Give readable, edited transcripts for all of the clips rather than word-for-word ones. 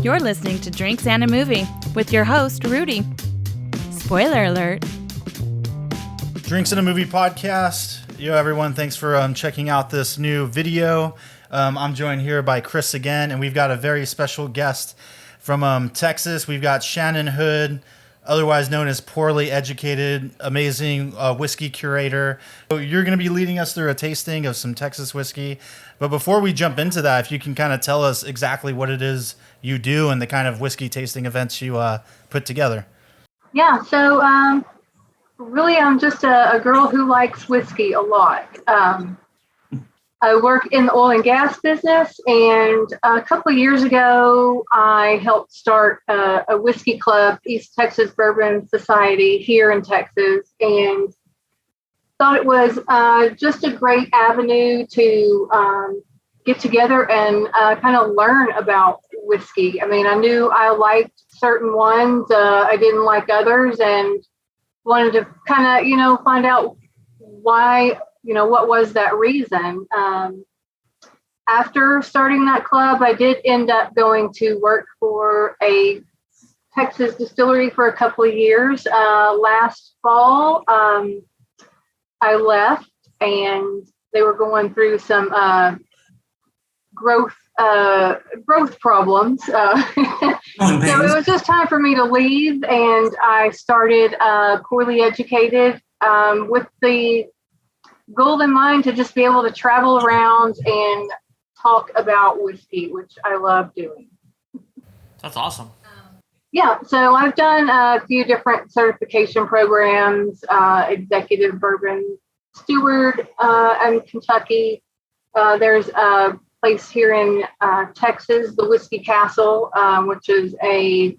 You're listening to Drinks and a Movie with your host, Rudy. Spoiler alert. Drinks and a Movie podcast. Yo, everyone, thanks for checking out this new video. I'm joined here by Chris again, and we've got a very special guest from Texas. We've got Shannon Hood, otherwise known as Poorly Educated, amazing whiskey curator. So you're going to be leading us through a tasting of some Texas whiskey. But before we jump into that, if you can kind of tell us exactly what it is you do and the kind of whiskey tasting events you put together. Yeah, so really I'm just a girl who likes whiskey a lot. I work in the oil and gas business, and a couple of years ago, I helped start a whiskey club, East Texas Bourbon Society here in Texas, and thought it was just a great avenue to get together and kind of learn about whiskey. I mean, I knew I liked certain ones, I didn't like others, and wanted to kind of, find out why, what was that reason. After starting that club, I did end up going to work for a Texas distillery for a couple of years. Last fall, I left, and they were going through some growth problems. So it was just time for me to leave, and I started Poorly Educated with the goal in mind to just be able to travel around and talk about whiskey, which I love doing. That's awesome. Yeah, so I've done a few different certification programs, executive bourbon steward in Kentucky. There's a place here in Texas, the Whiskey Castle, which is a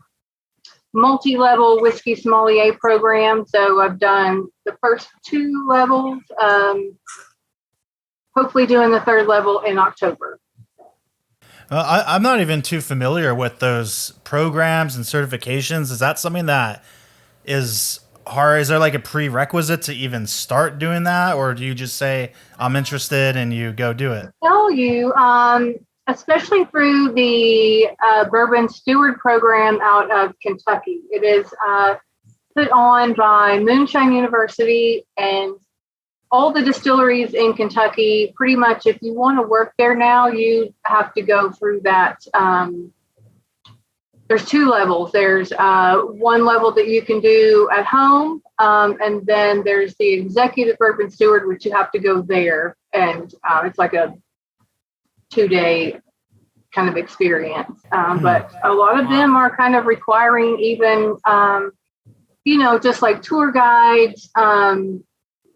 multi-level whiskey sommelier program. So I've done the first two levels, hopefully doing the third level in October. I'm not even too familiar with those programs and certifications. Is that something that is hard? Is there like a prerequisite to even start doing that? Or do you just say, I'm interested, and you go do it? Tell you, especially through the Bourbon Steward program out of Kentucky. It is put on by Moonshine University, and all the distilleries in Kentucky. Pretty much, if you want to work there now, you have to go through that. There's two levels. There's one level that you can do at home, and then there's the executive bourbon steward, which you have to go there, and it's like a 2-day kind of experience. But a lot of them are kind of requiring even, just like tour guides.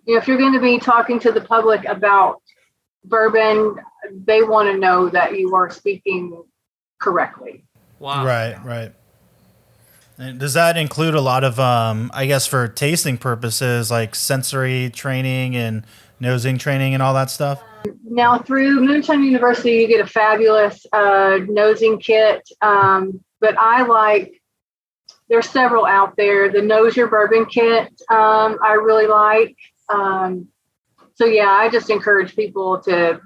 If you're going to be talking to the public about bourbon, they want to know that you are speaking correctly. Wow. Right. And does that include a lot of, I guess, for tasting purposes, like sensory training and nosing training and all that stuff? Now, through Moonshine University, you get a fabulous nosing kit. But there's several out there. The Nose Your Bourbon kit, I really like. So yeah, I just encourage people to,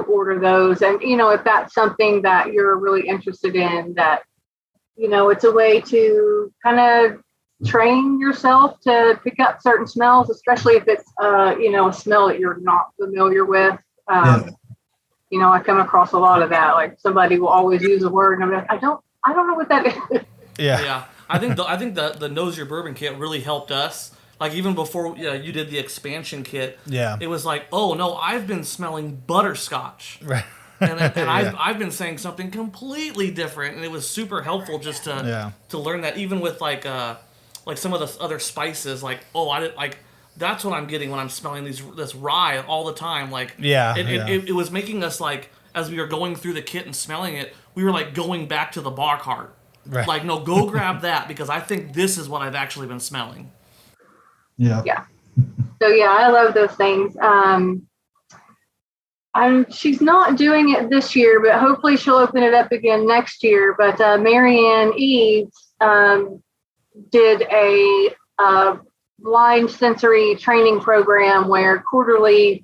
order those. And, if that's something that you're really interested in, that, it's a way to kind of train yourself to pick up certain smells, especially if it's, a smell that you're not familiar with. I come across a lot of that. Like, somebody will always use a word, and I'm like, I don't know what that is. Yeah. I think the Nose Your Bourbon kit really helped us. Like, even before you did the expansion kit, it was like, oh no, I've been smelling butterscotch, right? and I've been saying something completely different, and it was super helpful just to learn that. Even with like some of the other spices, like, oh, I didn't like. That's what I'm getting when I'm smelling this rye all the time. Like, it was making us, like, as we were going through the kit and smelling it, we were like going back to the bar cart. Right. Like, no, go grab that, because I think this is what I've actually been smelling. Yeah. So yeah, I love those things. She's not doing it this year, but hopefully she'll open it up again next year. But Marianne Eves did a blind sensory training program where quarterly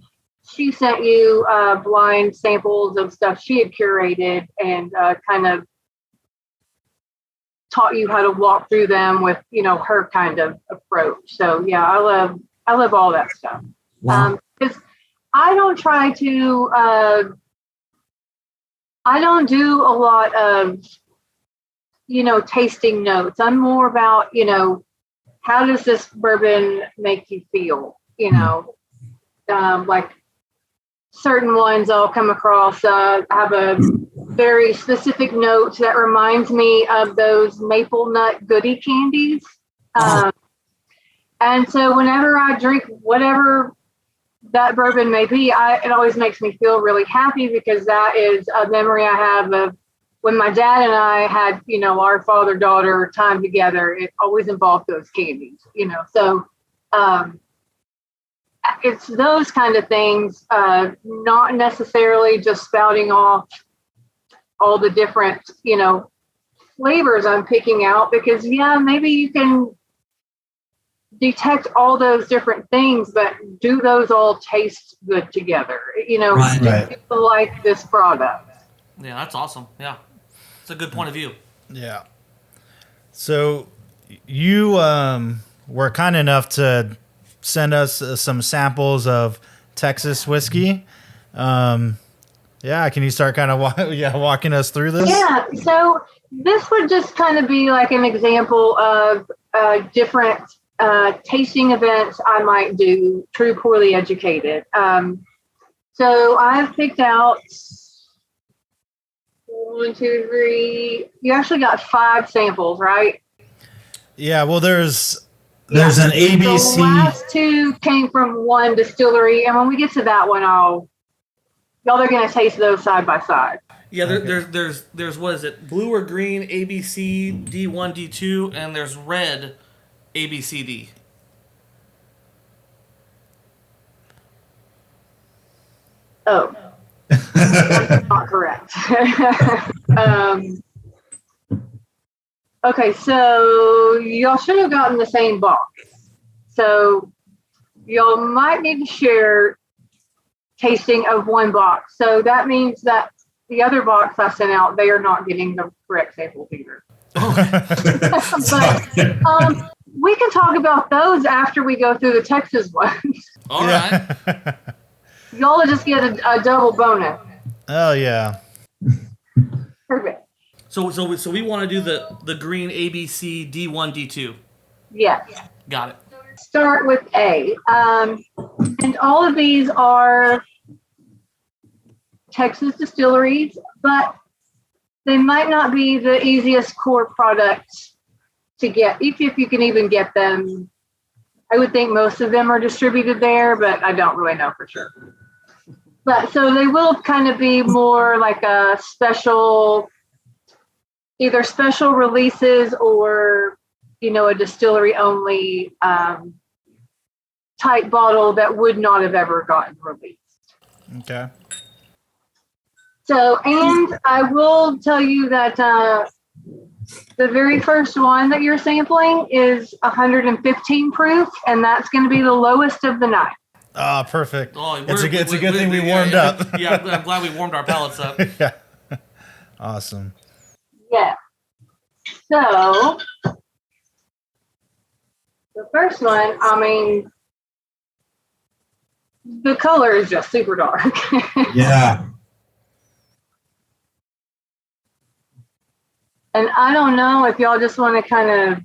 she sent you blind samples of stuff she had curated and kind of taught you how to walk through them with, her kind of approach. So yeah, I love all that stuff. Wow. Because I don't try to, I don't do a lot of, tasting notes. I'm more about, how does this bourbon make you feel? Like certain ones I'll come across have a very specific note that reminds me of those maple nut goodie candies. And so whenever I drink whatever that bourbon may be, it always makes me feel really happy, because that is a memory I have of when my dad and I had, our father-daughter time together. It always involved those candies, So it's those kind of things, not necessarily just spouting off all the different, flavors I'm picking out, because maybe you can detect all those different things, but do those all taste good together? Right. People like this product. Yeah, that's awesome. Yeah, it's a good point of view. Yeah. So you were kind enough to send us some samples of Texas whiskey. Can you start kind of walking us through this? Yeah. So this would just kind of be like an example of different tasting events I might do, True Poorly Educated. So I've picked out 1, 2, 3. You actually got 5 samples, right? Yeah. Well, there's an ABC. The last 2 came from one distillery, and when we get to that one, y'all are going to taste those side by side. Yeah, there's what is it? Blue or green ABC D1 D2, and there's red ABCD. Oh, that's not correct. Okay, so y'all should have gotten the same box. So y'all might need to share tasting of one box. So that means that the other box I sent out, they are not getting the correct samples either. But we can talk about those after we go through the Texas ones. All right. Y'all will just get a double bonus. Oh yeah. Perfect. So we want to do the green ABC D1 D2. Yes. Got it. Start with A. And all of these are Texas distilleries, but they might not be the easiest core products to get, if you can even get them. I would think most of them are distributed there, but I don't really know for sure. But so they will kind of be more like a special, either special releases or, a distillery only type bottle that would not have ever gotten released. Okay. So, and I will tell you that the very first one that you're sampling is 115 proof, and that's going to be the lowest of the night. Ah, perfect. Oh, it's a good thing we warmed up. Yeah, I'm glad we warmed our palates up. Yeah. Awesome. Yeah. So, the first one, the color is just super dark. Yeah. And I don't know if y'all just want to kind of,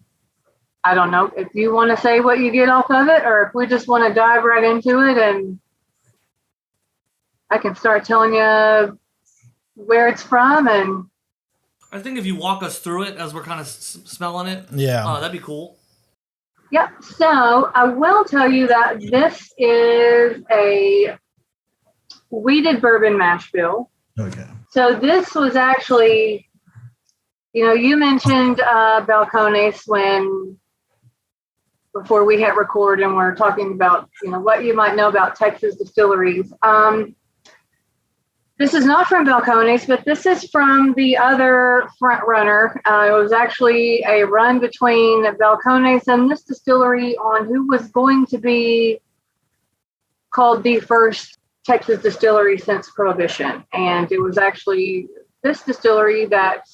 I don't know if you want to say what you get off of it, or if we just want to dive right into it and I can start telling you where it's from. And I think if you walk us through it as we're kind of smelling it, that'd be cool. Yep. So I will tell you that this is a wheated bourbon mash bill. Okay. So this was actually, you mentioned balcones before we hit record, and we're talking about, what you might know about Texas distilleries. This is not from Balcones, but this is from the other front runner. It was actually a run between Balcones and this distillery on who was going to be called the first Texas distillery since Prohibition. And it was actually this distillery that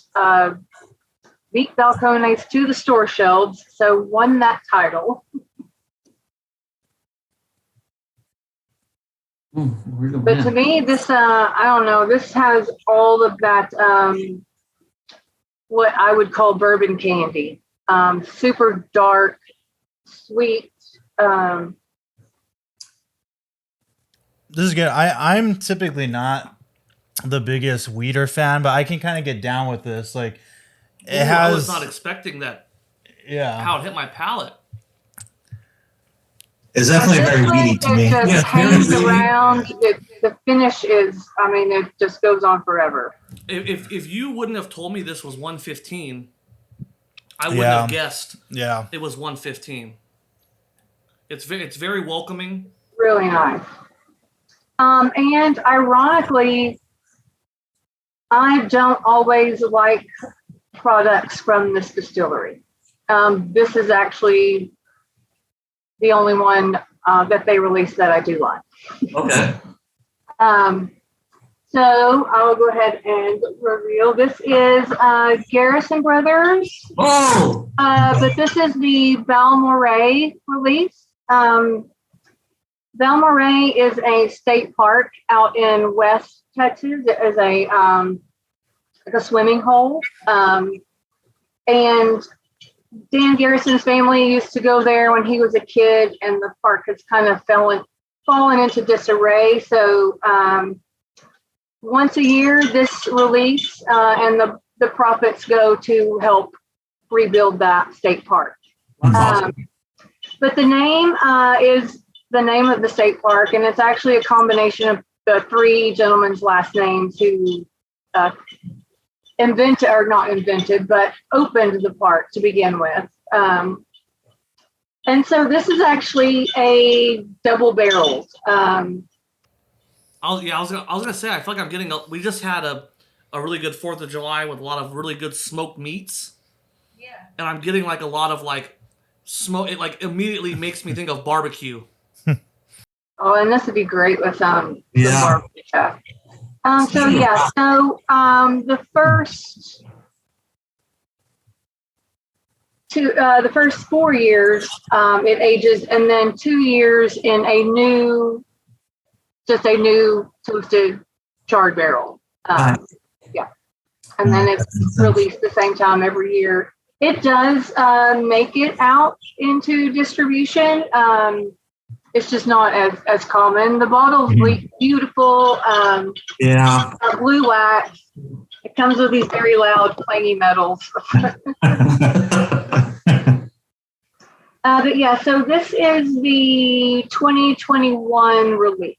beat Balcones to the store shelves, so won that title. But to me, this, I don't know, this has all of that, what I would call bourbon candy. Super dark, sweet. This is good. I'm typically not the biggest weeder fan, but I can kind of get down with this. Like, I was not expecting that. Yeah. How it hit my palate. It's definitely very weedy to me. It just hangs around. The finish is, I mean, it just goes on forever. If you wouldn't have told me this was 115, I wouldn't have guessed. Yeah. It was 115. It's very welcoming. Really nice. And ironically, I don't always like products from this distillery. This is actually the only one that they released that I do like. Okay. So I'll go ahead and reveal. This is Garrison Brothers. Oh! But this is the Balmoral release. Balmoral is a state park out in West Texas. It is a like a swimming hole. And Dan Garrison's family used to go there when he was a kid, and the park has kind of fallen into disarray. So once a year, this release and the profits go to help rebuild that state park. But the name is the name of the state park, and it's actually a combination of the three gentlemen's last names who opened the park to begin with. And so this is actually a double barreled. I was gonna say, I feel like I'm getting. We just had a really good 4th of July with a lot of really good smoked meats. Yeah. And I'm getting like a lot of like smoke. It like immediately makes me think of barbecue. Oh, and this would be great with the barbecue. The first 4 years it ages, and then 2 years in a new toasted charred barrel. And then it's released the same time every year. It does make it out into distribution. It's just not as common. The bottle's beautiful. Blue wax. It comes with these very loud, clangy metals. But yeah, so this is the 2021 release.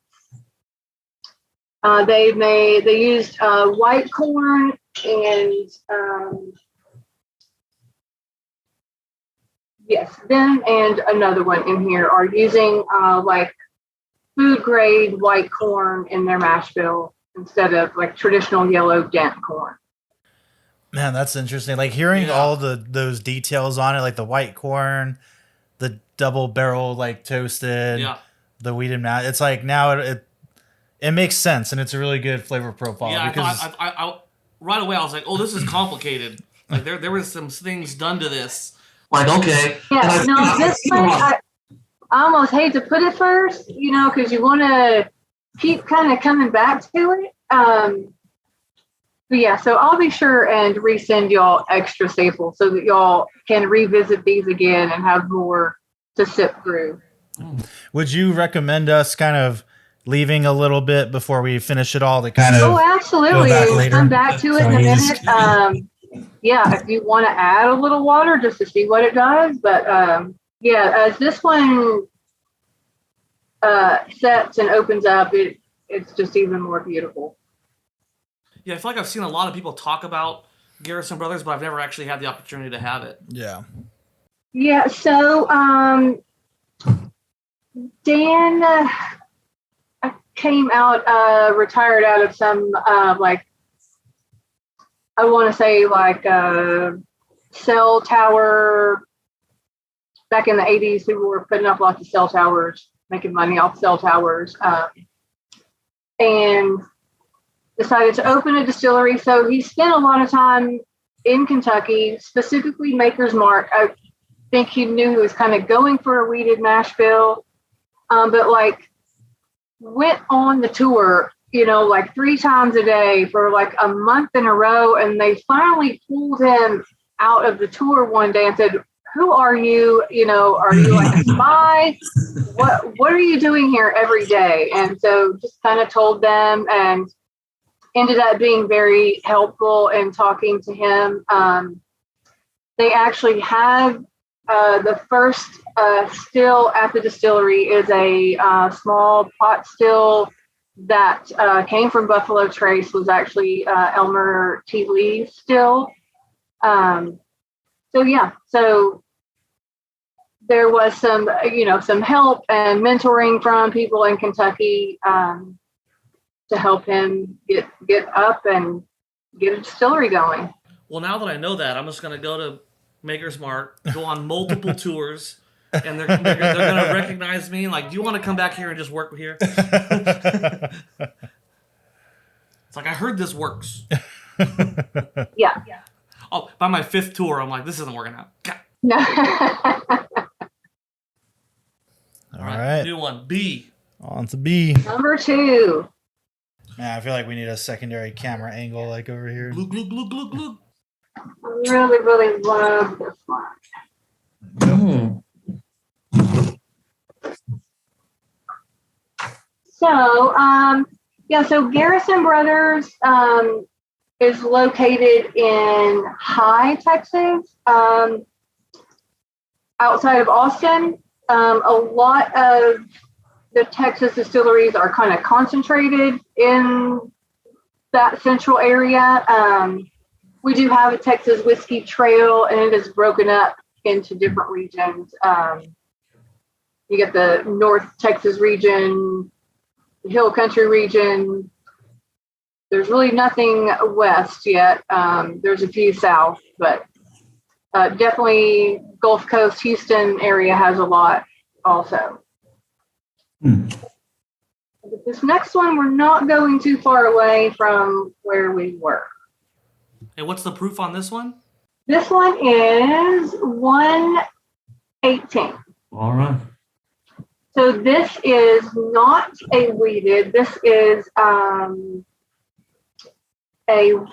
They used white corn and them and another one in here are using like food grade white corn in their mash bill instead of like traditional yellow dent corn. Man, that's interesting. Like hearing all those details on it, like the white corn, the double barrel like toasted, the wheated mash. It's like now it makes sense, and it's a really good flavor profile. Yeah, because I right away I was like, oh, this is complicated. Like there were some things done to this. Like, okay. Yeah, no, this one, I almost hate to put it first, because you want to keep kind of coming back to it. But yeah, so I'll be sure and resend y'all extra samples so that y'all can revisit these again and have more to sip through. Would you recommend us kind of leaving a little bit before we finish it all to kind of absolutely. We'll come back to it in a minute. If you want to add a little water just to see what it does. But as this one sets and opens up, it's just even more beautiful. Yeah, I feel like I've seen a lot of people talk about Garrison Brothers, but I've never actually had the opportunity to have it. Yeah. Yeah, so Dan came out, retired out of some, I want to say cell tower. Back in the 80s, people were putting up lots of cell towers, making money off cell towers, and decided to open a distillery. So he spent a lot of time in Kentucky, specifically Maker's Mark. I think he knew he was kind of going for a wheated mash bill, but like went on the tour, like 3 times a day for like a month in a row. And they finally pulled him out of the tour one day and said, "Who are you? Are you like a spy? What are you doing here every day?" And so just kind of told them, and ended up being very helpful in talking to him. They actually have the first still at the distillery is a small pot still that came from Buffalo Trace, was actually Elmer T. Lee's still. So there was some help and mentoring from people in Kentucky to help him get up and get a distillery going. Well, now that I know that, I'm just going to go to Maker's Mark, go on multiple tours, and they're going to recognize me. Like, do you want to come back here and just work here? It's like, I heard this works. Yeah. Oh, by my 5th tour, I'm like, this isn't working out. No. All right. New one, B. On to B. Number 2. Man, I feel like we need a secondary camera angle like over here. Glug, glug, glug, glug, glug. I really, really love this one. So Garrison Brothers is located in High, Texas, outside of Austin. A lot of the Texas distilleries are kind of concentrated in that central area. We do have a Texas whiskey trail, and it is broken up into different regions. You get the North Texas region, the Hill Country region. There's really nothing west yet. There's a few south, but definitely Gulf Coast, Houston area has a lot also. But this next one, we're not going too far away from where we were. And what's the proof on this one? This one is 118. All right. So this is not a wheated. This is a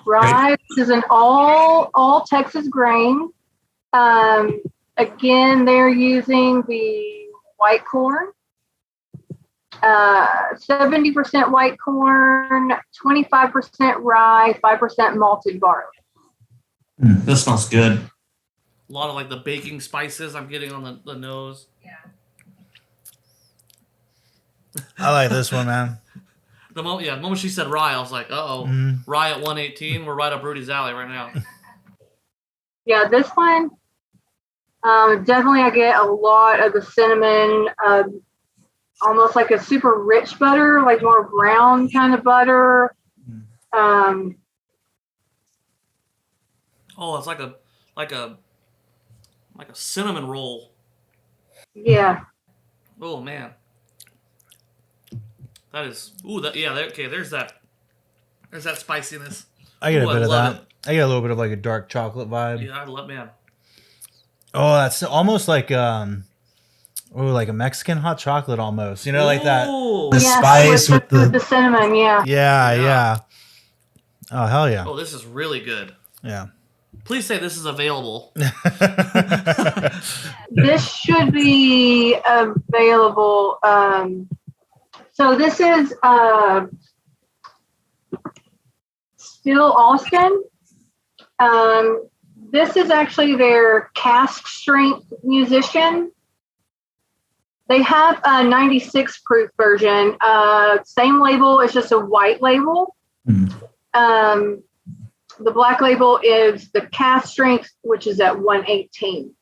rye. This is an all Texas grain. Again, they're using the white corn. 70% white corn, 25% rye, 5% malted barley. This smells good. A lot of like the baking spices I'm getting on the nose. Yeah. I like this one, man. The moment she said rye, I was like, uh-oh. Rye at 118, we're right up Rudy's alley right now. Yeah, this one, definitely I get a lot of the cinnamon, almost like a super rich butter, like more brown kind of butter. Oh, it's like a cinnamon roll. Yeah. Oh man, that is. Okay. There's that spiciness. I get a bit of that. It. I get a little bit of like a dark chocolate vibe. Yeah, I love man. Oh, that's almost like like a Mexican hot chocolate almost. Like that. The spice with the cinnamon. Yeah. Yeah. Oh hell yeah. Oh, this is really good. Yeah. Please say this is available. This should be available. So this is still Austin. This is actually their cask strength musician. They have a 96 proof version. Same label, it's just a white label. The black label is the cask strength, which is at 118.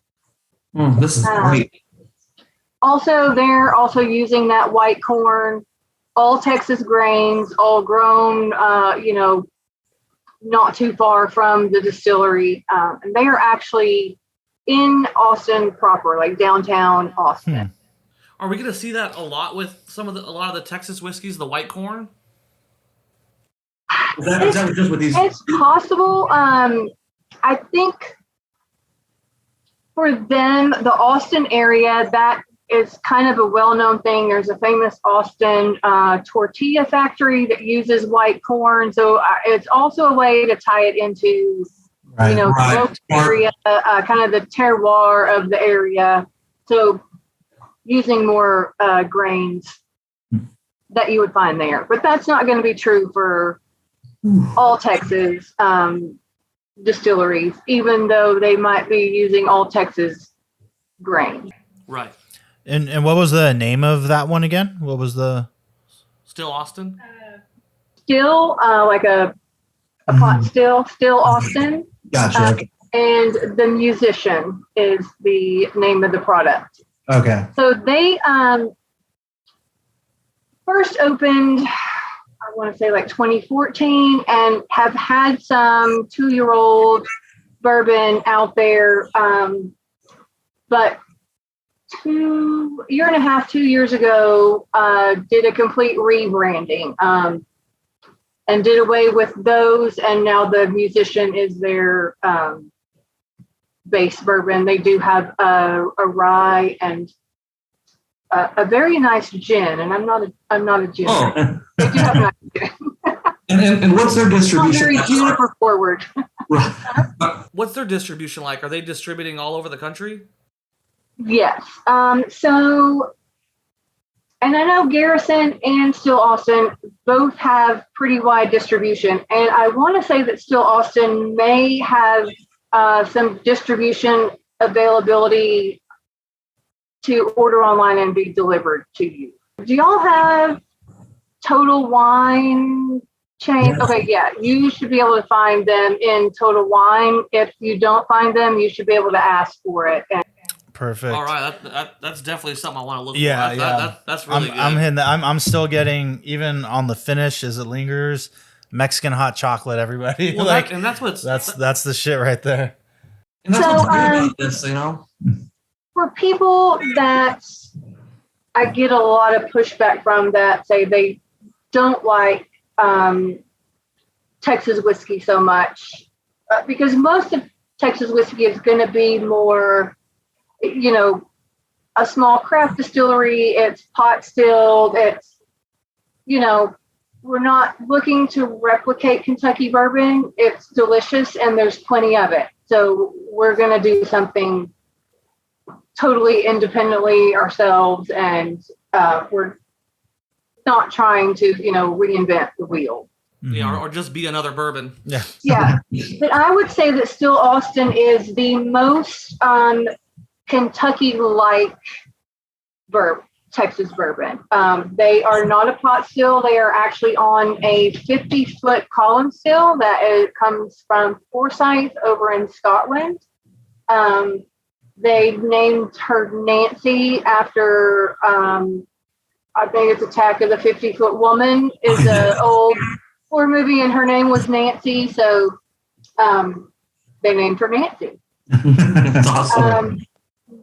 This is great. Also, they're also using that white corn, all Texas grains, all grown, not too far from the distillery. And they are actually in Austin proper, like downtown Austin. Are we going to see that a lot with a lot of the Texas whiskeys, the white corn? Is that just with these? It's possible. I think for them, the Austin area, that is kind of a well-known thing. There's a famous Austin tortilla factory that uses white corn. So it's also a way to tie it into, the local area, kind of the terroir of the area. So using more grains that you would find there. But that's not going to be true for all Texas distilleries, even though they might be using all Texas grain. Right. And what was the name of that one again? What was the... Still Austin? Still, like a pot still Austin. Gotcha. And the Musician is the name of the product. Okay. So they first opened, I want to say like 2014, and have had some 2-year-old bourbon out there. But 2 years ago, did a complete rebranding and did away with those. And now the Musician is their base bourbon. They do have a rye and a very nice gin, and I'm not a gin. Oh. They do have a nice gin. and what's their distribution? Very juniper forward. What's their distribution like? Are they distributing all over the country? Yes. So, and I know Garrison and Still Austin both have pretty wide distribution, and I want to say that Still Austin may have some distribution availability to order online and be delivered to you. Do y'all have Total Wine chain? Okay, yeah, you should be able to find them in Total Wine. If you don't find them, you should be able to ask for it. Perfect. All right, that's definitely something I want to look for. That's really good. I'm still getting, even on the finish as it lingers, Mexican hot chocolate. Everybody, well, that's the shit right there. And that's what's weird about this, For people that I get a lot of pushback from that say they don't like Texas whiskey so much, because most of Texas whiskey is going to be more, a small craft distillery. It's pot stilled. It's, we're not looking to replicate Kentucky bourbon. It's delicious and there's plenty of it. So we're going to do something totally independently ourselves, and we're not trying to, reinvent the wheel. Yeah, or just be another bourbon. Yeah. Yeah. But I would say that Still Austin is the most Kentucky-like Texas bourbon. They are not a pot still. They are actually on a 50-foot column still that comes from Forsyth over in Scotland. They named her Nancy after, I think it's Attack of the 50-Foot Woman is an old horror movie, and her name was Nancy. So they named her Nancy. That's awesome.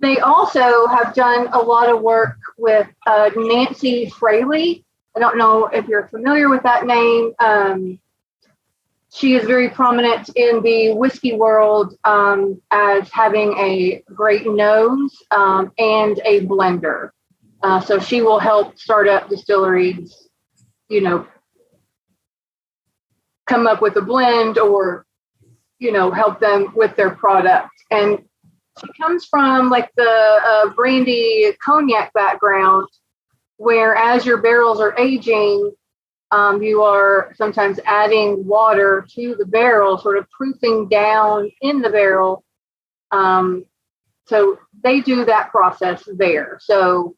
They also have done a lot of work with Nancy Fraley. I don't know if you're familiar with that name. She is very prominent in the whiskey world as having a great nose and a blender. So she will help start up distilleries, come up with a blend or, help them with their product. And she comes from like the brandy cognac background, where as your barrels are aging, you are sometimes adding water to the barrel, sort of proofing down in the barrel. So they do that process there. So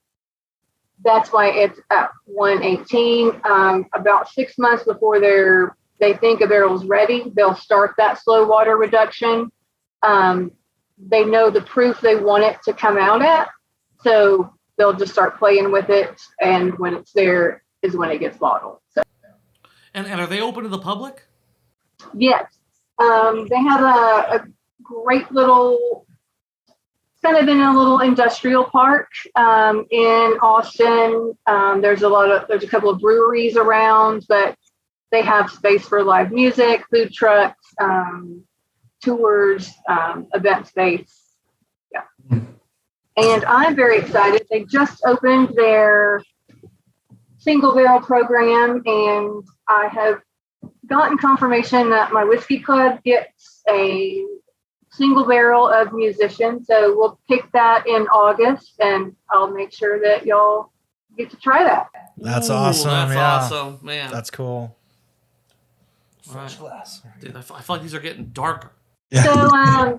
that's why it's at 118. About 6 months before they think a barrel's ready, they'll start that slow water reduction. They know the proof they want it to come out at, so they'll just start playing with it, and when it's there is when it gets bottled. So. And are they open to the public? Yes. They have a great little, kind of in a little industrial park in Austin. There's a couple of breweries around, but they have space for live music, food trucks, tours, event space. Yeah. And I'm very excited. They just opened their single barrel program, and I have gotten confirmation that my whiskey club gets a single barrel of musician. So we'll pick that in August, and I'll make sure that y'all get to try that. That's awesome. That's yeah. awesome, man. That's cool. Fresh glass. Dude, I feel like these are getting darker. Yeah. So,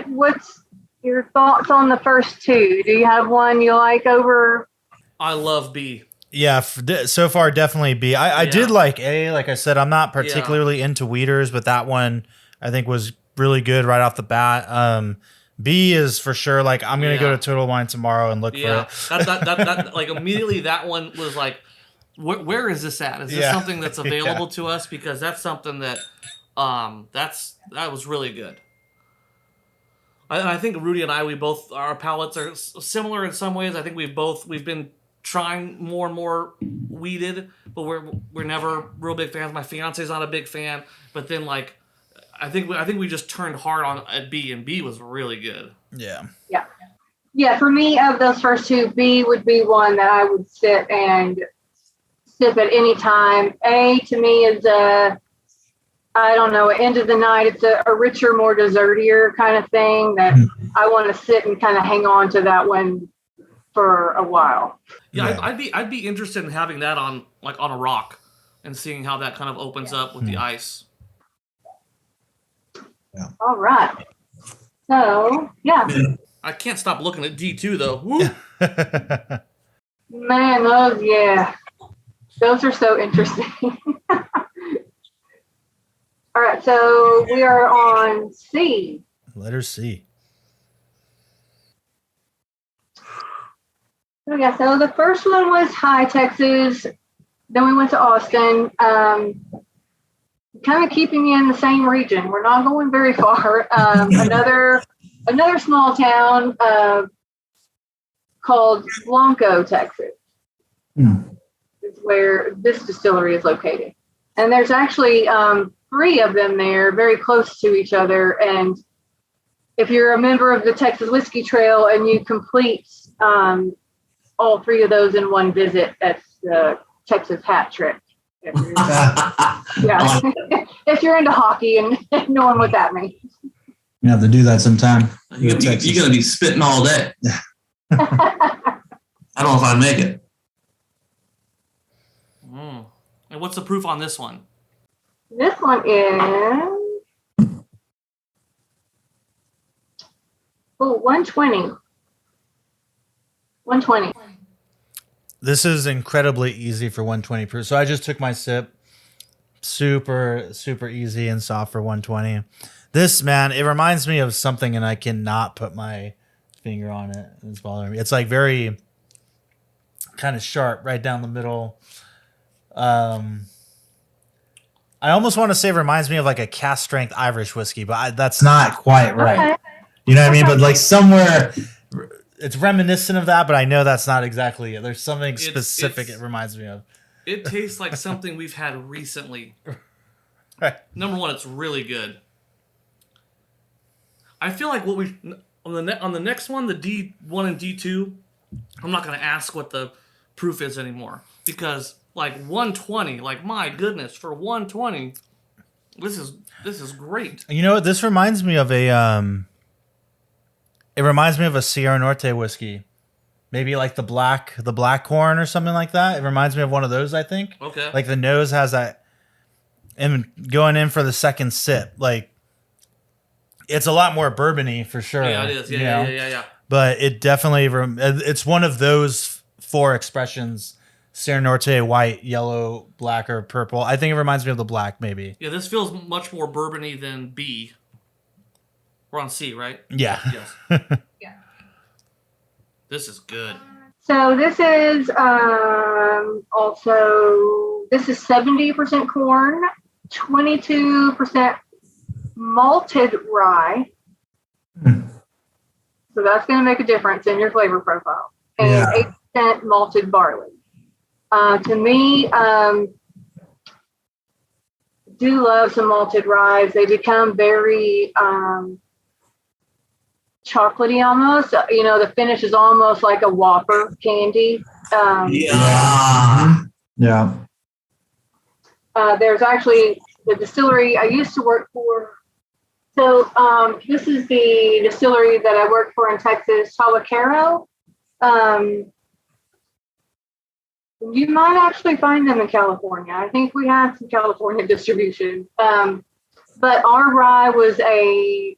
what's your thoughts on the first two? Do you have one you like over? I love B. Yeah, so far definitely B. I did like A. Like I said, I'm not particularly into weeders, but that one I think was really good right off the bat. B is for sure. Like I'm gonna go to Total Wine tomorrow and look for it. that like immediately that one was like, where is this at? Is this something that's available to us? Because that's something that that was really good. I think Rudy and I, our palates are similar in some ways. I think we've been trying more and more weeded, but we're never real big fans. My fiance's not a big fan, but then like I think we just turned hard on at B, and B was really good. Yeah. For me, of those first two, B would be one that I would sit and sip at any time. A to me is I don't know, end of the night, it's a richer, more dessertier kind of thing that I want to sit and kind of hang on to that one for a while. Yeah, I'd be interested in having that on a rock and seeing how that kind of opens up with the ice. Yeah. All right. So, yeah. I can't stop looking at D2 though. Woo. Man, oh yeah. Those are so interesting. All right, so we are on C. Letter C. Okay, so the first one was High Texas. Then we went to Austin. Kind of keeping you in the same region. We're not going very far. Another small town called Blanco, Texas. Is where this distillery is located. And there's actually 3 of them there, very close to each other. And if you're a member of the Texas Whiskey Trail and you complete all 3 of those in one visit, that's the Texas hat trick. Yeah, if you're into hockey and knowing what that means. You have to do that sometime. You're going to be spitting all day. I don't know if I'd make it. And what's the proof on this one? This one is 120. 120. This is incredibly easy for 120 proof. So I just took my sip. Super, super easy and soft for 120. This, man, it reminds me of something, and I cannot put my finger on it. It's bothering me. It's like very kind of sharp right down the middle. I almost want to say it reminds me of like a cast strength Irish whiskey, but that's not quite right. Okay. You know what I mean? But like somewhere it's reminiscent of that, but I know that's not exactly it. There's something specific it reminds me of. It tastes like something we've had recently. Right. Number one, it's really good. I feel like what we on the next one, the D1 and D2, I'm not going to ask what the proof is anymore because like 120, like my goodness, for 120, this is great. You know what? This reminds me of a it reminds me of a Sierra Norte whiskey. Maybe like the black corn or something like that. It reminds me of one of those, I think. Okay. Like the nose has that, and going in for the second sip, like it's a lot more bourbony for sure. Yeah, it is. Yeah. But it definitely, it's one of those 4 expressions: Sierra Norte, white, yellow, black, or purple. I think it reminds me of the black, maybe. Yeah, this feels much more bourbony than B. We're on C, right? Yeah. Yes. Yeah. This is good. So this is this is 70% corn, 22% malted rye. So that's going to make a difference in your flavor profile. And 8% malted barley. To me, do love some malted rye. They become very chocolatey almost. The finish is almost like a Whopper candy. Yeah. There's actually the distillery I used to work for. So this is the distillery that I worked for in Texas, Tabacero. You might actually find them in California. I think we have some California distribution. But our rye was a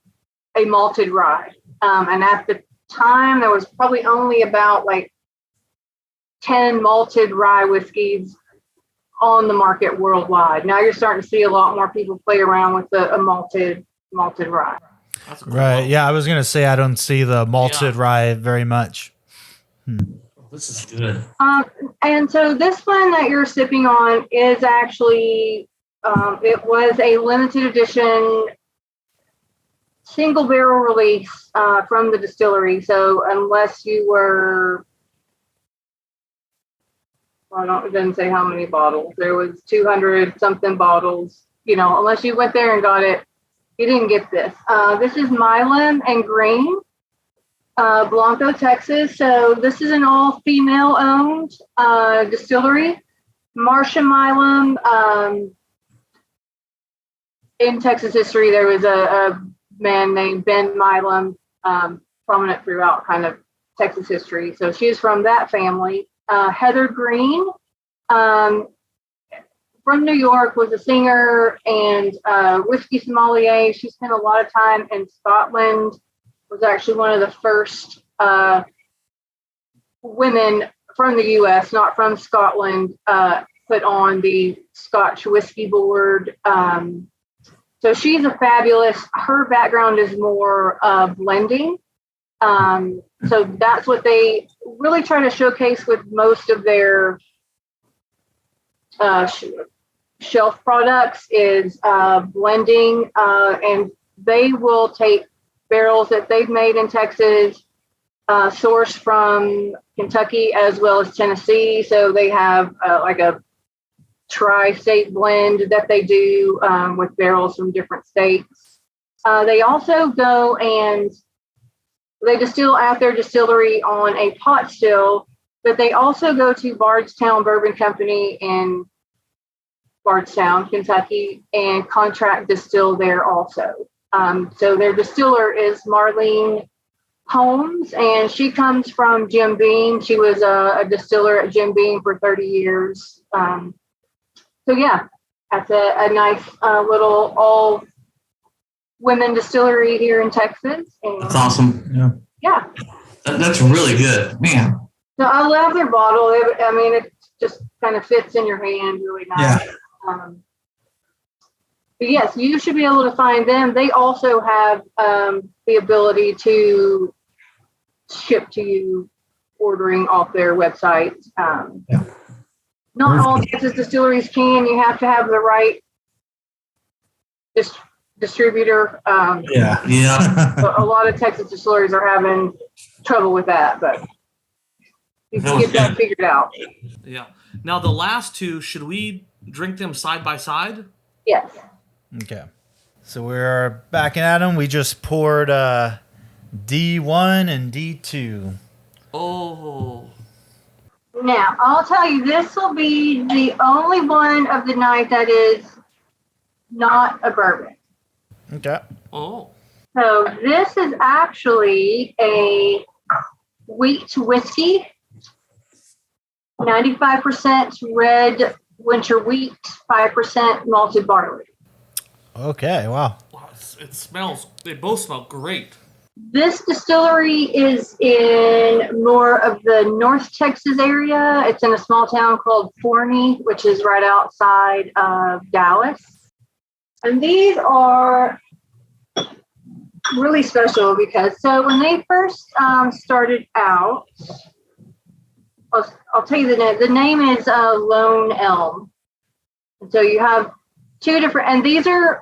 malted rye. And at the time, there was probably only about 10 malted rye whiskeys on the market worldwide. Now you're starting to see a lot more people play around with a malted rye. Right. Yeah, I was going to say I don't see the malted rye very much. This is good. And so this one that you're sipping on is actually, it was a limited edition single barrel release from the distillery. So unless you were, it doesn't say how many bottles. There was 200 something bottles. Unless you went there and got it, you didn't get this. This is Milam and Green, Blanco, Texas. So this is an all female owned distillery. Marcia Milam. In Texas history, there was a man named Ben Milam, prominent throughout kind of Texas history. So she's from that family. Heather Green, from New York, was a singer and whiskey sommelier. She spent a lot of time in Scotland, was actually one of the first women from the U.S., not from Scotland, put on the Scotch Whiskey Board. So she's a fabulous, her background is more blending. So that's what they really try to showcase with most of their shelf products is blending. And they will take barrels that they've made in Texas, sourced from Kentucky as well as Tennessee. So they have a tri-state blend that they do with barrels from different states. They also go and they distill at their distillery on a pot still, but they also go to Bardstown Bourbon Company in Bardstown, Kentucky, and contract distill there also. So their distiller is Marlene Holmes, and she comes from Jim Beam. She was a distiller at Jim Beam for 30 years. So yeah, that's a nice little all women distillery here in Texas. And that's awesome. Yeah. That's really good, man. So I love their bottle. It just kind of fits in your hand really nice. Yeah. But yes, you should be able to find them. They also have the ability to ship to you, ordering off their website. Not all Texas distilleries can. You have to have the right distributor. A lot of Texas distilleries are having trouble with that, but you can get that figured out. Yeah. Now the last two, should we drink them side by side? Yes. Okay. So we're backing at them. We just poured D1 and D2. Oh. Now, I'll tell you, this will be the only one of the night that is not a bourbon. Okay. Oh. So this is actually a wheat whiskey, 95% red winter wheat, 5% malted barley. Okay, wow. They both smell great. This distillery is in more of the North Texas area. It's in a small town called Forney, which is right outside of Dallas. And these are really special because, so when they first started out, I'll tell you the name. The name is Lone Elm. And so you have two different, and these are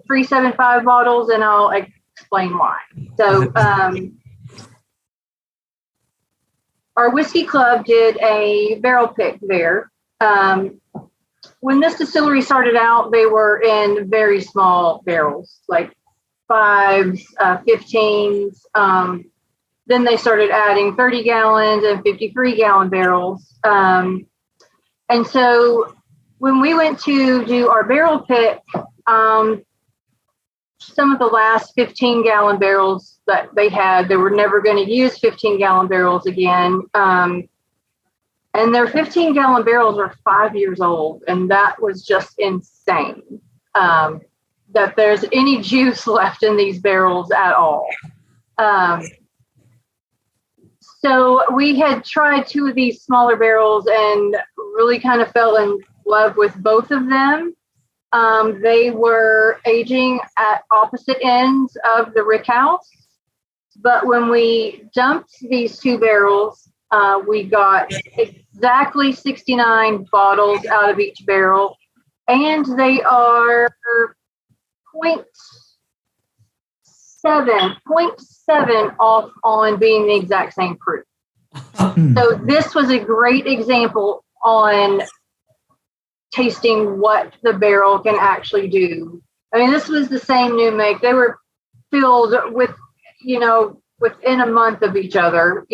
375 bottles, and I'll explain why. So our whiskey club did a barrel pick there. when this distillery started out, they were in very small barrels, like 5s, 15s. Then they started adding 30 gallons and 53-gallon barrels. And so when we went to do our barrel pick, some of the last 15-gallon barrels that they had, they were never going to use 15-gallon barrels again. And their 15-gallon barrels are 5 years old, and that was just insane, that there's any juice left in these barrels at all. So we had tried 2 of these smaller barrels and really kind of fell in love with both of them. They were aging at opposite ends of the rick house, but when we dumped these 2 barrels, we got exactly 69 bottles out of each barrel, and they are 0.7 off on being the exact same proof. So this was a great example on tasting what the barrel can actually do. I mean, this was the same new make. They were filled with, within a month of each other,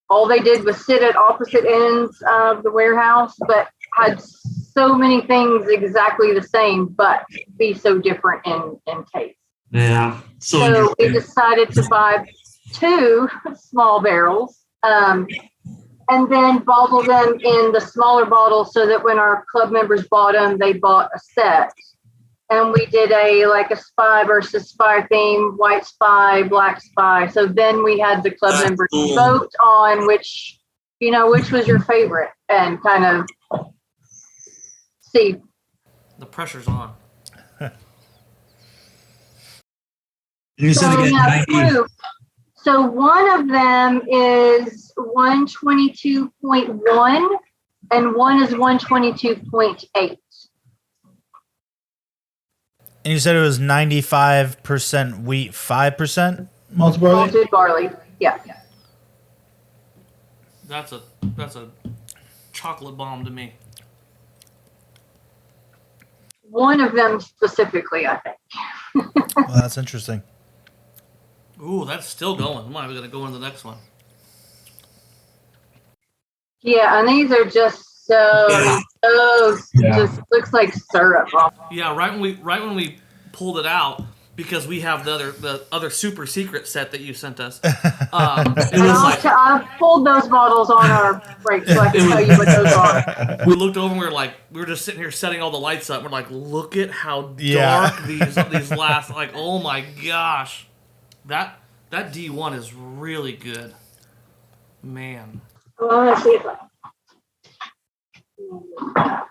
All they did was sit at opposite ends of the warehouse, but had so many things exactly the same, but be so different in taste. Yeah. So we decided to buy 2 small barrels, and then bottle them in the smaller bottles so that when our club members bought them, they bought a set. And we did a spy versus spy theme, white spy, black spy. So then we had the club members vote on which was your favorite, and kind of see. The pressure's on. You said again, proof. So one of them is 122.1 and one is 122.8. And you said it was 95% wheat, 5% malted barley? Malted barley, yeah. That's a chocolate bomb to me. One of them specifically, I think. Well, that's interesting. Ooh, that's still going. I'm not even going to go into the next one. Yeah, and these are just just looks like syrup. Yeah, right when we pulled it out, because we have the other super secret set that you sent us. I pulled those bottles on our break so I can tell you what those are. We looked over and we were just sitting here setting all the lights up. We're like, look at how dark these last. Like, oh my gosh, that D1 is really good, man. Well, let's see if I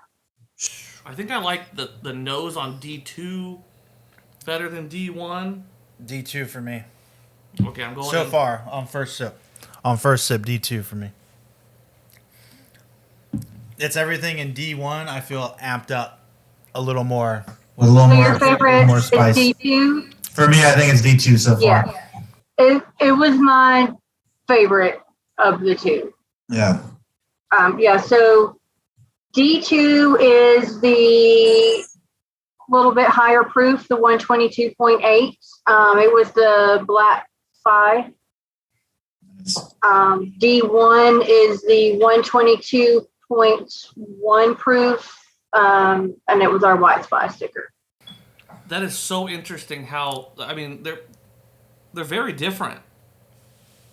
think I like the nose on D2 better than D1. D2 for me. Okay, I'm going so far on first sip. D2 for me. It's everything in D1. I feel amped up a little more. With a little more, your favorite more spice. is D2? For me, I think it's D2 so far. Yeah. It was my favorite of the 2. Yeah. So D2 is the little bit higher proof, the 122.8. It was the black spy. D1 is the 122.1 proof, and it was our white spy sticker. That is so interesting how, I mean, they're very different.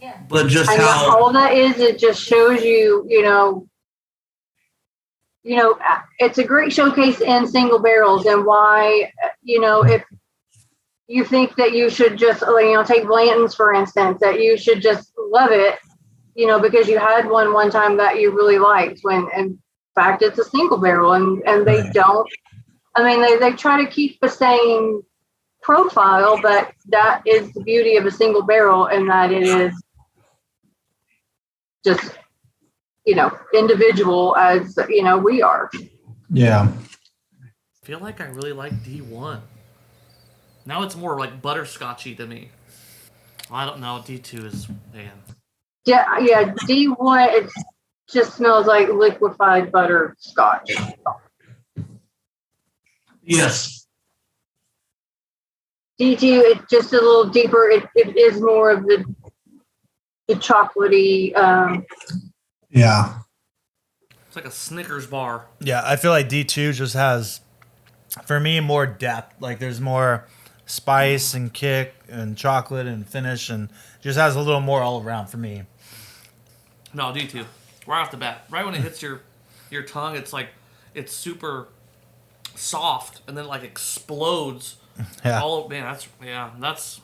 Yeah. But just and how all that is, it just shows you, it's a great showcase in single barrels, and why, if you think that you should just, take Blanton's, for instance, that you should just love it, because you had one time that you really liked, when in fact it's a single barrel, and they don't, they try to keep the same profile, but that is the beauty of a single barrel, and that it is just, individual as, we are. Yeah. I feel like I really like D1. Now it's more like butterscotchy to me. I don't know. D2 is, man. Yeah, D1, it's just smells like liquefied butter scotch. Yes. D2, it's just a little deeper. It is more of the chocolatey. Yeah. It's like a Snickers bar. Yeah, I feel like D2 just has, for me, more depth. Like there's more spice and kick and chocolate and finish, and just has a little more all around for me. No, D2. Right off the bat. Right when it hits your tongue, it's like, it's super soft and then like explodes. Yeah. That's.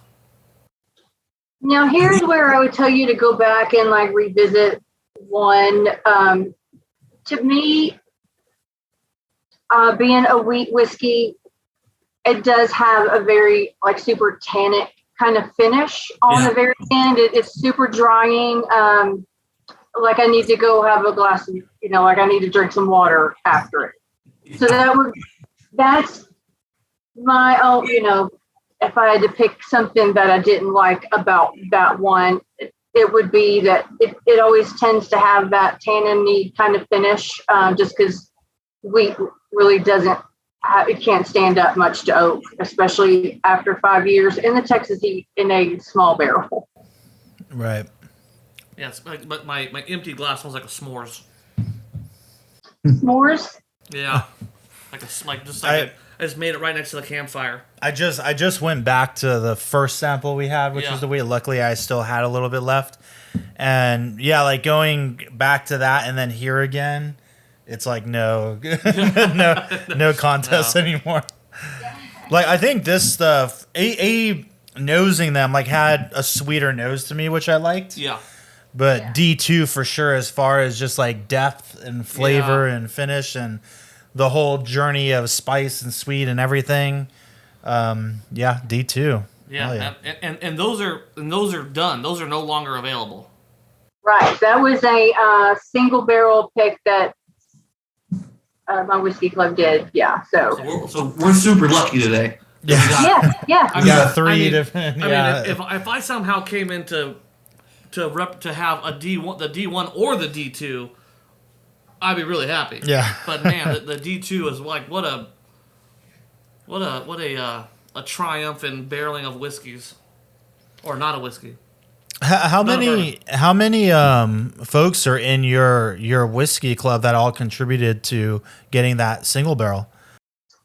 Now here's where I would tell you to go back and like revisit one. To me, being a wheat whiskey, it does have a very like super tannic kind of finish on the very end. It's super drying. Like I need to go have a glass of, like I need to drink some water after it. So that's my own, if I had to pick something that I didn't like about that one, it would be that it always tends to have that tannin-y kind of finish, just because wheat really it can't stand up much to oak, especially after 5 years in the Texas heat in a small barrel. Right. Yes, but my empty glass smells like a s'mores. S'mores? Yeah. I just made it right next to the campfire. I just went back to the first sample we had, which was the wheat. Luckily, I still had a little bit left, and like going back to that and then here again, it's like no contest anymore. Like I think this stuff, nosing them like had a sweeter nose to me, which I liked. Yeah. But D2 for sure, as far as just like depth and flavor and finish and the whole journey of spice and sweet and everything. D2. Yeah. And those are done. Those are no longer available. Right. That was a single barrel pick that my whiskey club did. Yeah. So we're super lucky today. Yeah. We got three different. I mean, if I somehow came into to have a D1, the D1 or the D2, I'd be really happy. Yeah. But man, the D2 is like what a triumph in barreling of whiskeys, or not a whiskey. How many folks are in your whiskey club that all contributed to getting that single barrel?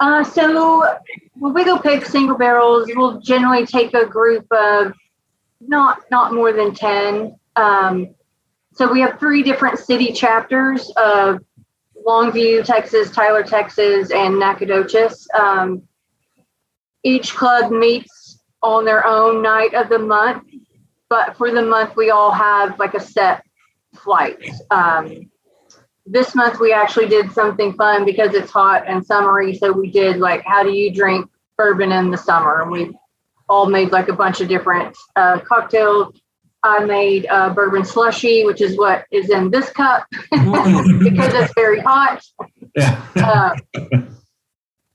So when we go pick single barrels, we'll generally take a group of not more than 10. So we have 3 different city chapters of Longview, Texas, Tyler, Texas, and Nacogdoches. Each club meets on their own night of the month, but for the month we all have like a set flight. This month we actually did something fun because it's hot and summery. So we did like, how do you drink bourbon in the summer? And we all made like a bunch of different cocktails. I made Bourbon Slushie, which is what is in this cup because it's very hot. Yeah.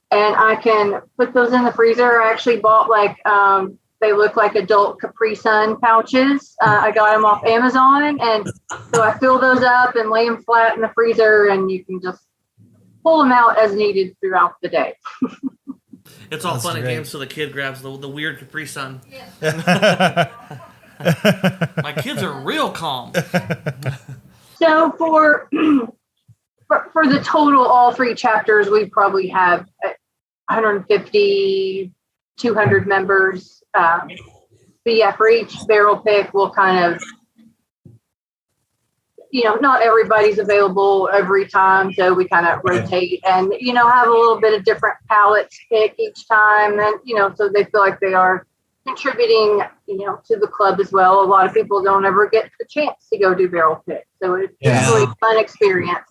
And I can put those in the freezer. I actually bought like, they look like adult Capri Sun pouches. I got them off Amazon. And so I fill those up and lay them flat in the freezer, and you can just pull them out as needed throughout the day. It's all fun and games till the kid grabs the weird Capri Sun. Yeah. My kids are real calm. So for the total, all 3 chapters, we probably have 150, 200 members. But yeah, for each barrel pick, we'll kind of, not everybody's available every time. So we kind of rotate and, have a little bit of different palettes pick each time. And, so they feel like they are contributing, to the club as well. A lot of people don't ever get the chance to go do barrel pick. So it's really a fun experience.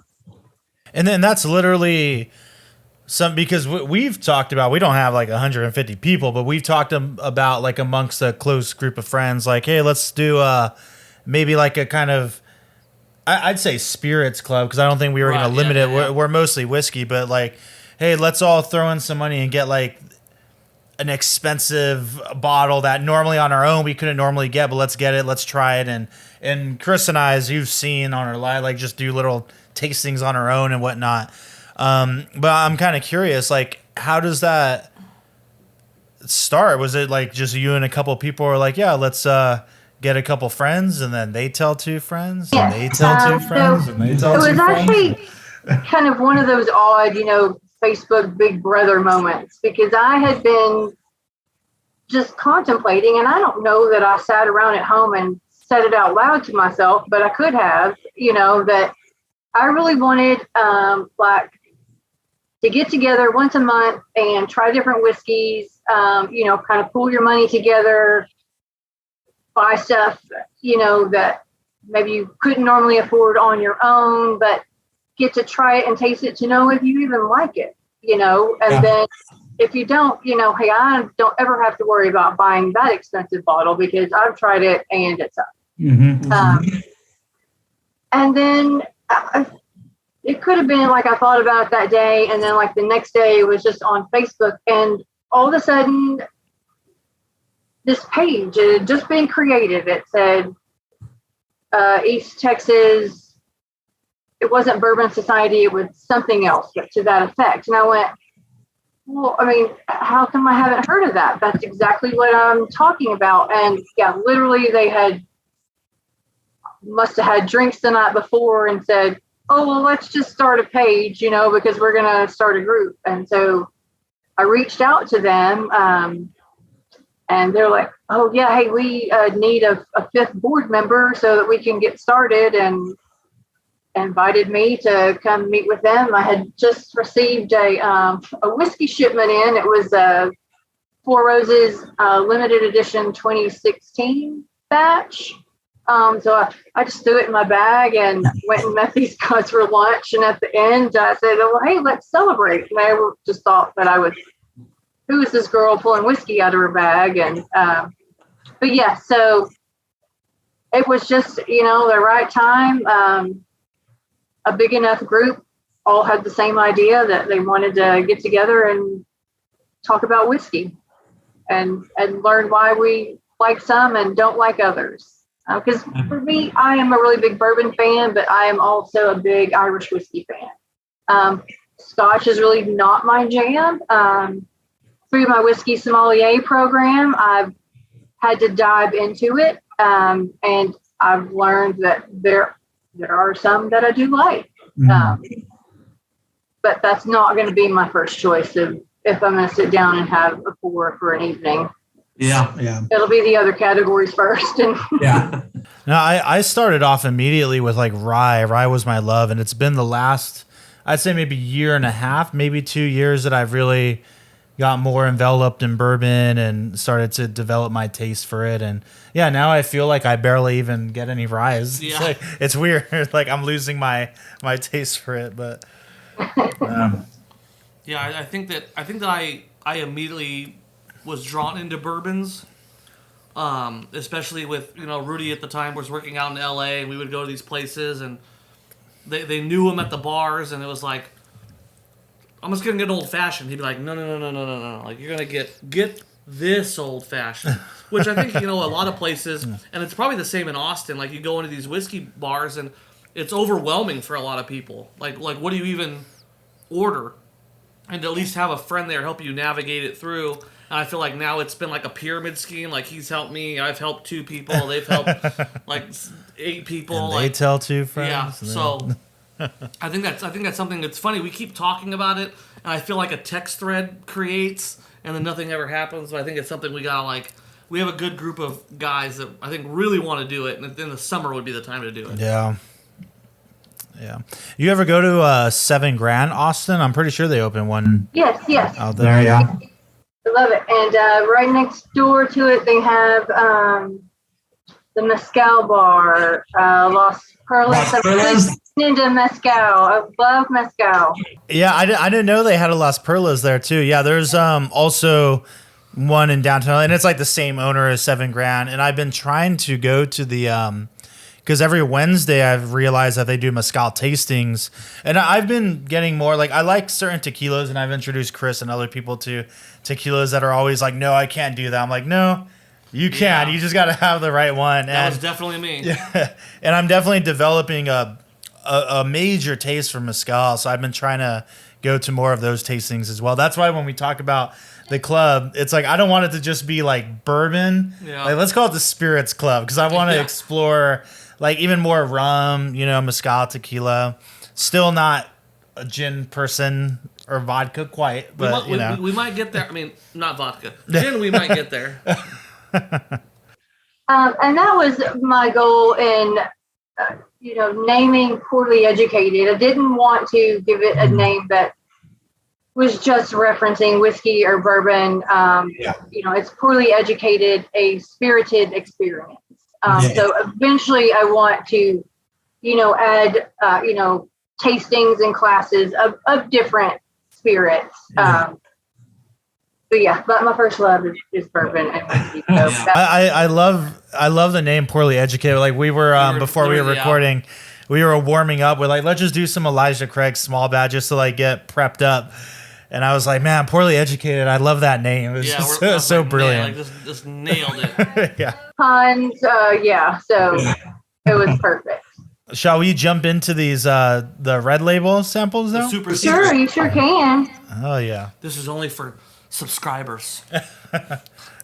And then that's literally because we've talked about, we don't have like 150 people, but we've talked about like amongst a close group of friends, like, hey, let's do maybe like a kind of, I'd say spirits club, because I don't think we were going to limit it. We're mostly whiskey, but like, hey, let's all throw in some money and get like an expensive bottle that normally on our own we couldn't normally get, but let's get it, let's try it. And Chris and I, as you've seen on our live, like just do little tastings on our own and whatnot. But I'm kind of curious, like, how does that start? Was it like just you and a couple of people are like, yeah, let's get a couple friends, and then they tell two friends, and they tell two friends, and they tell two friends? It was actually kind of one of those odd, Facebook Big Brother moments, because I had been just contemplating, and I don't know that I sat around at home and said it out loud to myself, but I could have, that I really wanted to get together once a month and try different whiskeys, kind of pool your money together, buy stuff, that maybe you couldn't normally afford on your own, but get to try it and taste it to know if you even like it, and then if you don't, hey, I don't ever have to worry about buying that expensive bottle because I've tried it and it's up. Mm-hmm. And then it could have been like I thought about it that day, and then like the next day it was just on Facebook, and all of a sudden this page had just been created. It said East Texas. It wasn't Bourbon Society. It was something else, but to that effect. And I went, well, I mean, how come I haven't heard of that? That's exactly what I'm talking about. And yeah, literally they must have had drinks the night before and said, oh, well, let's just start a page, because we're going to start a group. And so I reached out to them, and they're like, oh yeah, hey, we need a fifth board member so that we can get started, and invited me to come meet with them. I had just received a whiskey shipment in. It was Four Roses limited edition 2016 batch. So I just threw it in my bag and went and met these guys for lunch. And at the end, I said, well, hey, let's celebrate. And I just thought that who is this girl pulling whiskey out of her bag? And, but yeah, so it was just, the right time. A big enough group all had the same idea that they wanted to get together and talk about whiskey and learn why we like some and don't like others. Because for me, I am a really big bourbon fan, but I am also a big Irish whiskey fan. Scotch is really not my jam. Through my Whiskey Sommelier program, I've had to dive into it, and I've learned that there are some that I do like, but that's not going to be my first choice if I'm going to sit down and have a pour for an evening. Yeah. It'll be the other categories first. And Yeah. No, I started off immediately with like rye. Rye was my love, and it's been the last, I'd say maybe year and a half, maybe 2 years that I've really got more enveloped in bourbon and started to develop my taste for it. And yeah, now I feel like I barely even get any ryes. Yeah. It's weird. Like I'm losing my taste for it, but yeah, I think that I immediately was drawn into bourbons, especially with Rudy at the time was working out in LA, and we would go to these places, and they knew him at the bars, and it was like, I'm just gonna get old fashioned. He'd be like, no, like you're gonna get this old fashioned, which I think a lot of places, and it's probably the same in Austin. Like you go into these whiskey bars, and it's overwhelming for a lot of people. Like what do you even order? And to at least have a friend there help you navigate it through. And I feel like now it's been like a pyramid scheme. Like he's helped me, I've helped 2 people, they've helped like 8 people. And they tell 2 friends. Yeah, so I think that's something that's funny. We keep talking about it, and I feel like a text thread creates, and then nothing ever happens. But I think it's something we gotta we have a good group of guys that I think really want to do it, and then the summer would be the time to do it. Yeah. You ever go to 7 Grand Austin? I'm pretty sure they opened one. Yes. Out there, yeah. I love it. And right next door to it, they have the Mezcal Bar, Las Perlas. Into Mezcal. I love Mezcal. Yeah, I didn't know they had a Las Perlas there too. Yeah, there's also one in downtown, and it's like the same owner as 7 Grand. And I've been trying to go to the because every Wednesday I've realized that they do mezcal tastings, and I've been getting more like I like certain tequilas, and I've introduced Chris and other people to tequilas that are always like, no, I can't do that. I'm like, no, you can. You just got to have the right one. That was definitely me. Yeah, and I'm definitely developing a major taste for mezcal, so I've been trying to go to more of those tastings as well. That's why when we talk about the club, it's like I don't want it to just be like bourbon. Yeah. Like let's call it the Spirits Club, because I want to explore like even more rum, mezcal, tequila. Still not a gin person or vodka quite, but we might get there. I mean, not vodka. Gin, we might get there. And that was my goal in, naming Poorly Educated. I didn't want to give it a name that was just referencing whiskey or bourbon. It's Poorly Educated, a spirited experience. So eventually I want to, add, tastings and classes of different spirits. But my first love is bourbon and whiskey. So I love the name Poorly Educated. Like we were before we were recording, we were warming up. We're like, let's just do some Elijah Craig small batch just to like get prepped up. And I was like, man, Poorly Educated. I love that name. It was so brilliant. Man, just nailed it. Yeah. Puns. So it was perfect. Shall we jump into these the Red Label samples though? Sure, you sure can. Oh yeah. This is only for subscribers.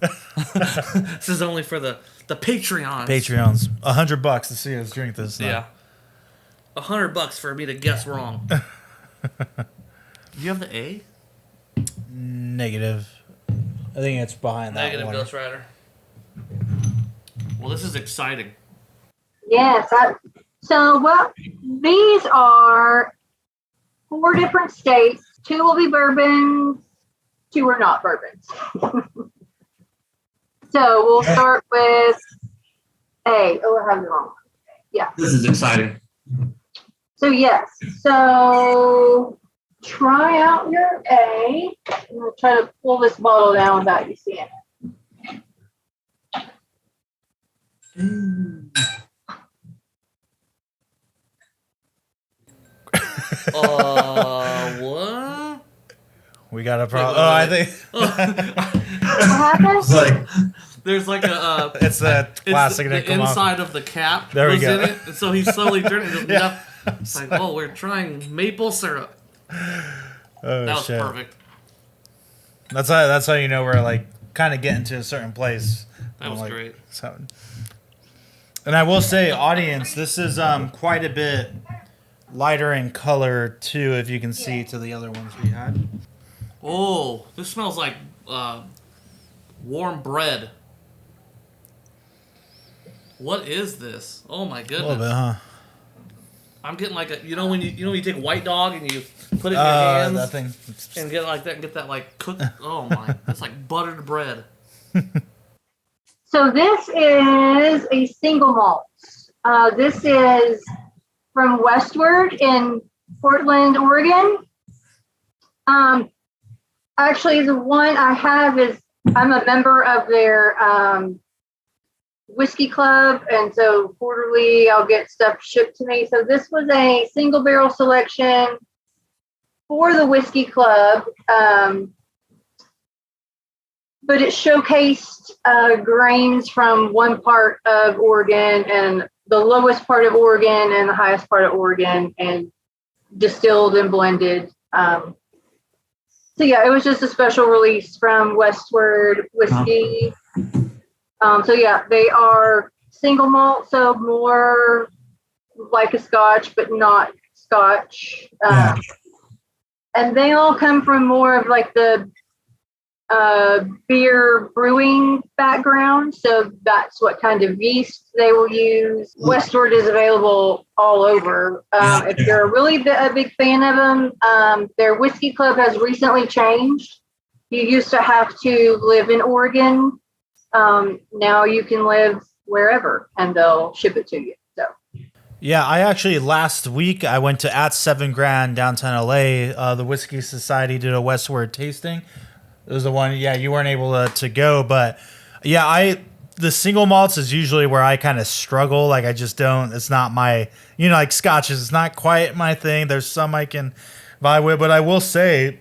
This is only for the Patreons. Patreons. $100 to see us drink this. Yeah. $100 for me to guess wrong. Do you have the A? Negative. I think it's behind that Negative one. Ghost Rider. Well, this is exciting. Yes. These are 4 different states. 2 will be bourbons. 2 are not bourbons. So we'll start with A. Oh, I have the wrong one. Yeah. This is exciting. So yes. So try out your A. I'm going to try to pull this bottle down without you seeing it. What? We got a problem. I think. What happened? There's like a. It's the plastic. The inside of the cap there we go. in it, and so he's slowly drinking. It's like, oh, we're trying maple syrup. Oh, that was shit. perfect. That's how you know we're like kind of getting to a certain place. That was great. So, and I will say, audience, this is quite a bit lighter in color too, if you can see to the other ones we had. Oh, this smells like warm bread. What is this? Oh my goodness! A little bit, huh? I'm getting like when you take White Dog and you put it in your hands that thing. And get like that, and get that like cooked. Oh my! It's like buttered bread. So this is a single malt. This is from Westward in Portland, Oregon. Actually, the one I have is I'm a member of their whiskey club, and so quarterly I'll get stuff shipped to me. So this was a single barrel selection for the whiskey club, but it showcased grains from one part of Oregon and the lowest part of Oregon and the highest part of Oregon, and distilled and blended. So yeah, it was just a special release from Westward Whiskey. So yeah, they are single malt, so more like a Scotch, but not Scotch. And they all come from more of like the beer brewing background. So that's what kind of yeast they will use. Westward is available all over. If you're really a big fan of them, their whiskey club has recently changed. You used to have to live in Oregon. Now you can live wherever and they'll ship it to you. So. Yeah, I actually last week I went to at 7 Grand downtown LA. The Whiskey Society did a Westward tasting. It was the one, you weren't able to go, but yeah, I the single malts is usually where I kind of struggle. Like I just don't. It's not my. Like scotches. It's not quite my thing. There's some I can vibe with, but I will say,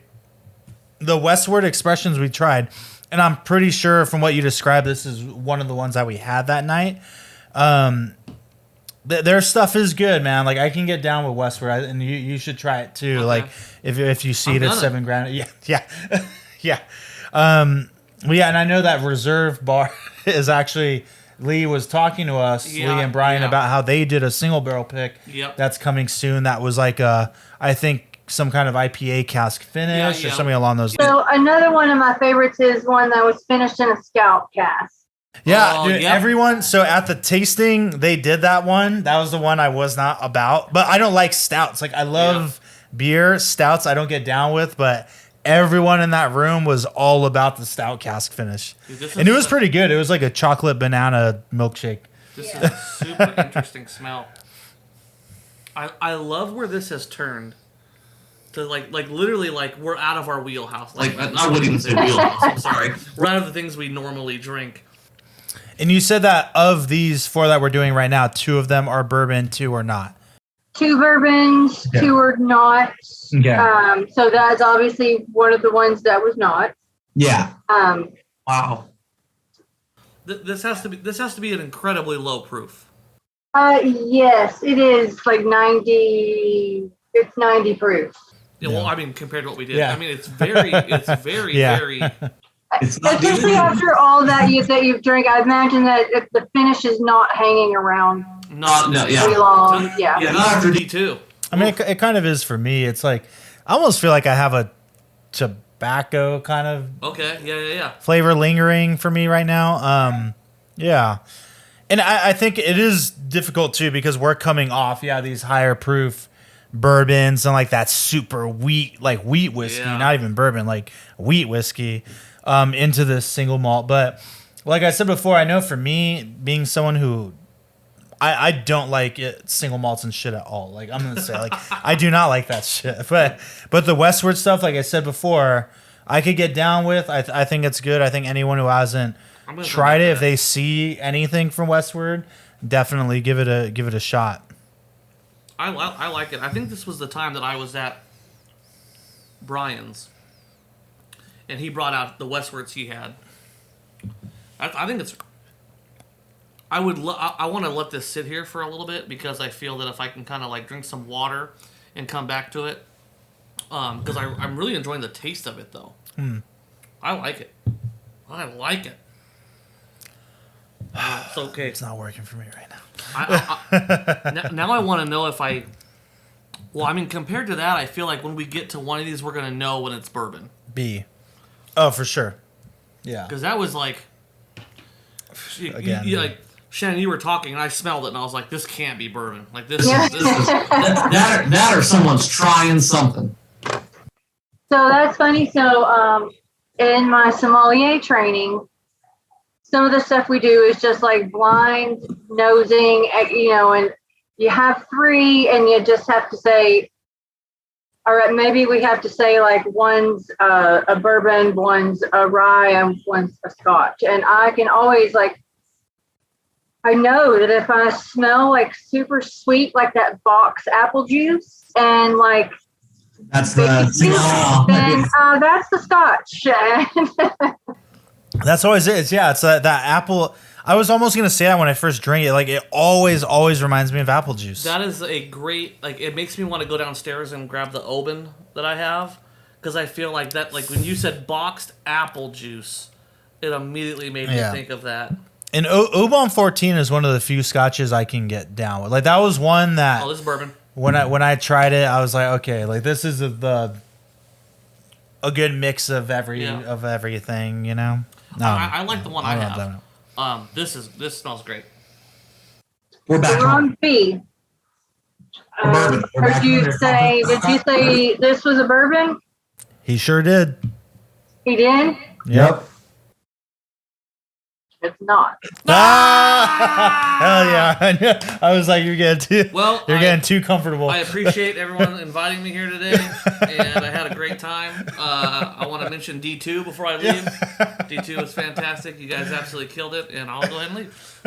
the Westward Expressions we tried, and I'm pretty sure from what you described, this is one of the ones that we had that night. Their stuff is good, man. Like I can get down with Westward, and you should try it too. Okay. Like if you see it at $7,000, yeah. Yeah, and I know that Reserve Bar is actually, Lee was talking to us, Lee and Brian, about how they did a single barrel pick that's coming soon. That was like I think some kind of IPA cask finish or something along those lines. So another one of my favorites is one that was finished in a scout cask. Yeah, dude, everyone. So at the tasting, they did that one. That was the one I was not about. But I don't like stouts. Like I love beer. Stouts I don't get down with, but everyone in that room was all about the stout cask finish. Dude, and it was pretty good. It was like a chocolate banana milkshake. This is a super interesting smell. I love where this has turned to like literally like we're out of our wheelhouse. Like I wouldn't even say wheelhouse. I'm sorry. We're out of the things we normally drink. And you said that of these 4 that we're doing right now, 2 of them are bourbon, 2 are not. 2 bourbons, 2 are not. Okay. So that's obviously one of the ones that was not. Yeah. Wow. This has to be an incredibly low proof. Yes, it is like 90. It's 90 proof. Yeah, well, I mean, compared to what we did, I mean, it's very, very. Especially after all that you've drank, I imagine that if the finish is not hanging around. Not long. Yeah, not after D2. I mean, it kind of is for me. It's like I almost feel like I have a tobacco kind of flavor lingering for me right now. Yeah, and I think it is difficult too because we're coming off these higher proof bourbons and like that super wheat whiskey, not even bourbon, like wheat whiskey, into this single malt. But like I said before, I know for me, being someone who I don't like single malts and shit at all. Like I'm gonna say, like I do not like that shit. But the Westward stuff, like I said before, I could get down with. I think it's good. I think anyone who hasn't tried it, if they see anything from Westward, definitely give it a shot. I like it. I think this was the time that I was at Brian's, and he brought out the Westwards he had. I think it's. I want to let this sit here for a little bit because I feel that if I can kind of like drink some water and come back to it, because I'm really enjoying the taste of it though. I like it. It's okay. It's not working for me right now. Now I want to know if I. Well, I mean, compared to that, I feel like when we get to one of these, we're gonna know when it's bourbon. B. Oh, for sure. Yeah. Because that was like. Again, like Shannon, you were talking, and I smelled it, and I was like, "This can't be bourbon. Like this is that or someone's trying something." So that's funny. So in my sommelier training, some of the stuff we do is just like blind nosing, and you have 3, and you just have to say, all right, maybe we have to say like one's a bourbon, one's a rye, and one's a scotch. And I can always I know that if I smell like super sweet, like that box apple juice, and like that's the then that's the scotch. That's always it. It's that apple. I was almost gonna say that when I first drank it. Like it always reminds me of apple juice. That is a great. It makes me want to go downstairs and grab the Oban that I have because I feel like that. Like when you said boxed apple juice, it immediately made me think of that. And Oban 14 is one of the few scotches I can get down with. Like that was one that. Oh, this is bourbon. When I tried it, I was like, okay, like this is a good mix of everything, you know. I like the one I have. This smells great. We're on B. Did you say this was a bourbon? He sure did. He did? Yep. It's not. Hell yeah! I was like, you're getting too comfortable. I appreciate everyone inviting me here today, and I had a great time. I want to mention D2 before I leave. D2 was fantastic. You guys absolutely killed it, and I'll go ahead and leave.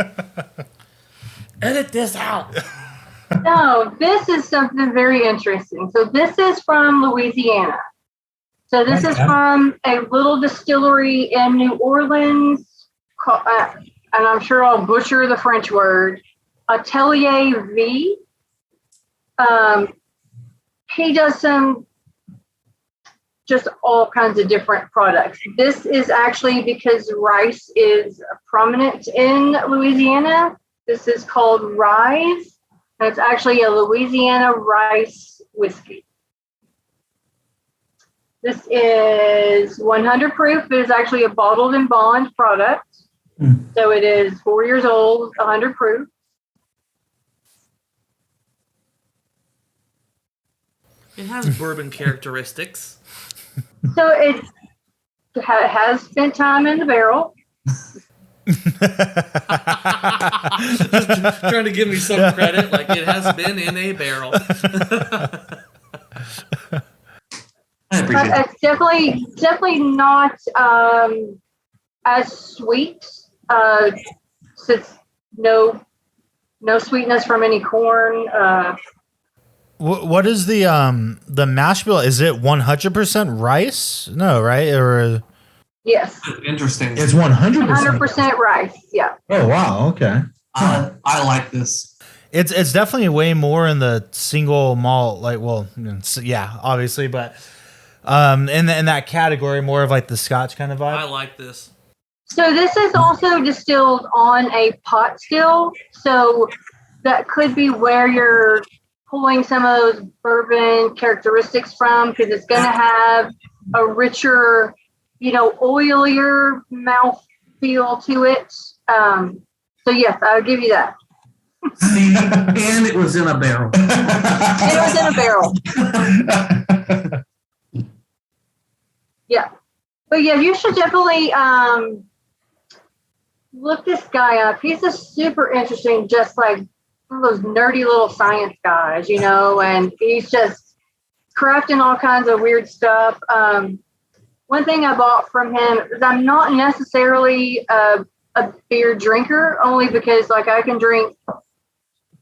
Edit this out. No, this is something very interesting. So this is from Louisiana. So this is from a little distillery in New Orleans, and I'm sure I'll butcher the French word, Atelier V. He does just all kinds of different products. This is actually because rice is prominent in Louisiana. This is called Rise, and it's actually a Louisiana rice whiskey. This is 100 proof. It is actually a bottled and bond product. So it is 4 years old, 100 proof. It has bourbon characteristics. So it has spent time in the barrel. Just trying to give me some credit, like it has been in a barrel. I appreciate it. It's definitely not as sweet. Since no sweetness from any corn. What is the mash bill? Is it 100% rice? No, right? Or Yes. Interesting. It's 100%. 100% rice. Yeah. Oh wow. Okay. I like this. it's definitely way more in the single malt, like, well, yeah, obviously, but in that category, more of like the Scotch kind of vibe. I like this. So this is also distilled on a pot still. So that could be where you're pulling some of those bourbon characteristics from, because it's going to have a richer, oilier mouth feel to it. So yes, I'll give you that. See, and it was in a barrel. It was in a barrel. Yeah. But yeah, you should definitely look this guy up. He's a super interesting, just like one of those nerdy little science guys, and he's just crafting all kinds of weird stuff. One thing I bought from him is I'm not necessarily a beer drinker, only because like I can drink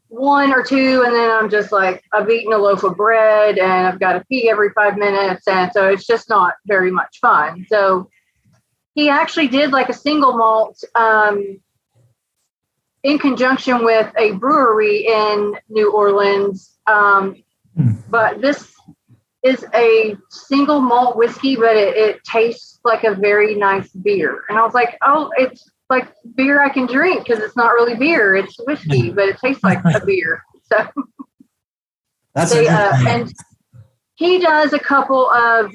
one or two and then I'm just like, I've eaten a loaf of bread and I've got to pee every 5 minutes, and so it's just not very much fun. So he actually did like a single malt in conjunction with a brewery in New Orleans. But this is a single malt whiskey, but it tastes like a very nice beer. And I was like, oh, it's like beer I can drink, because it's not really beer, it's whiskey, but it tastes like a beer. So That's and he does a couple of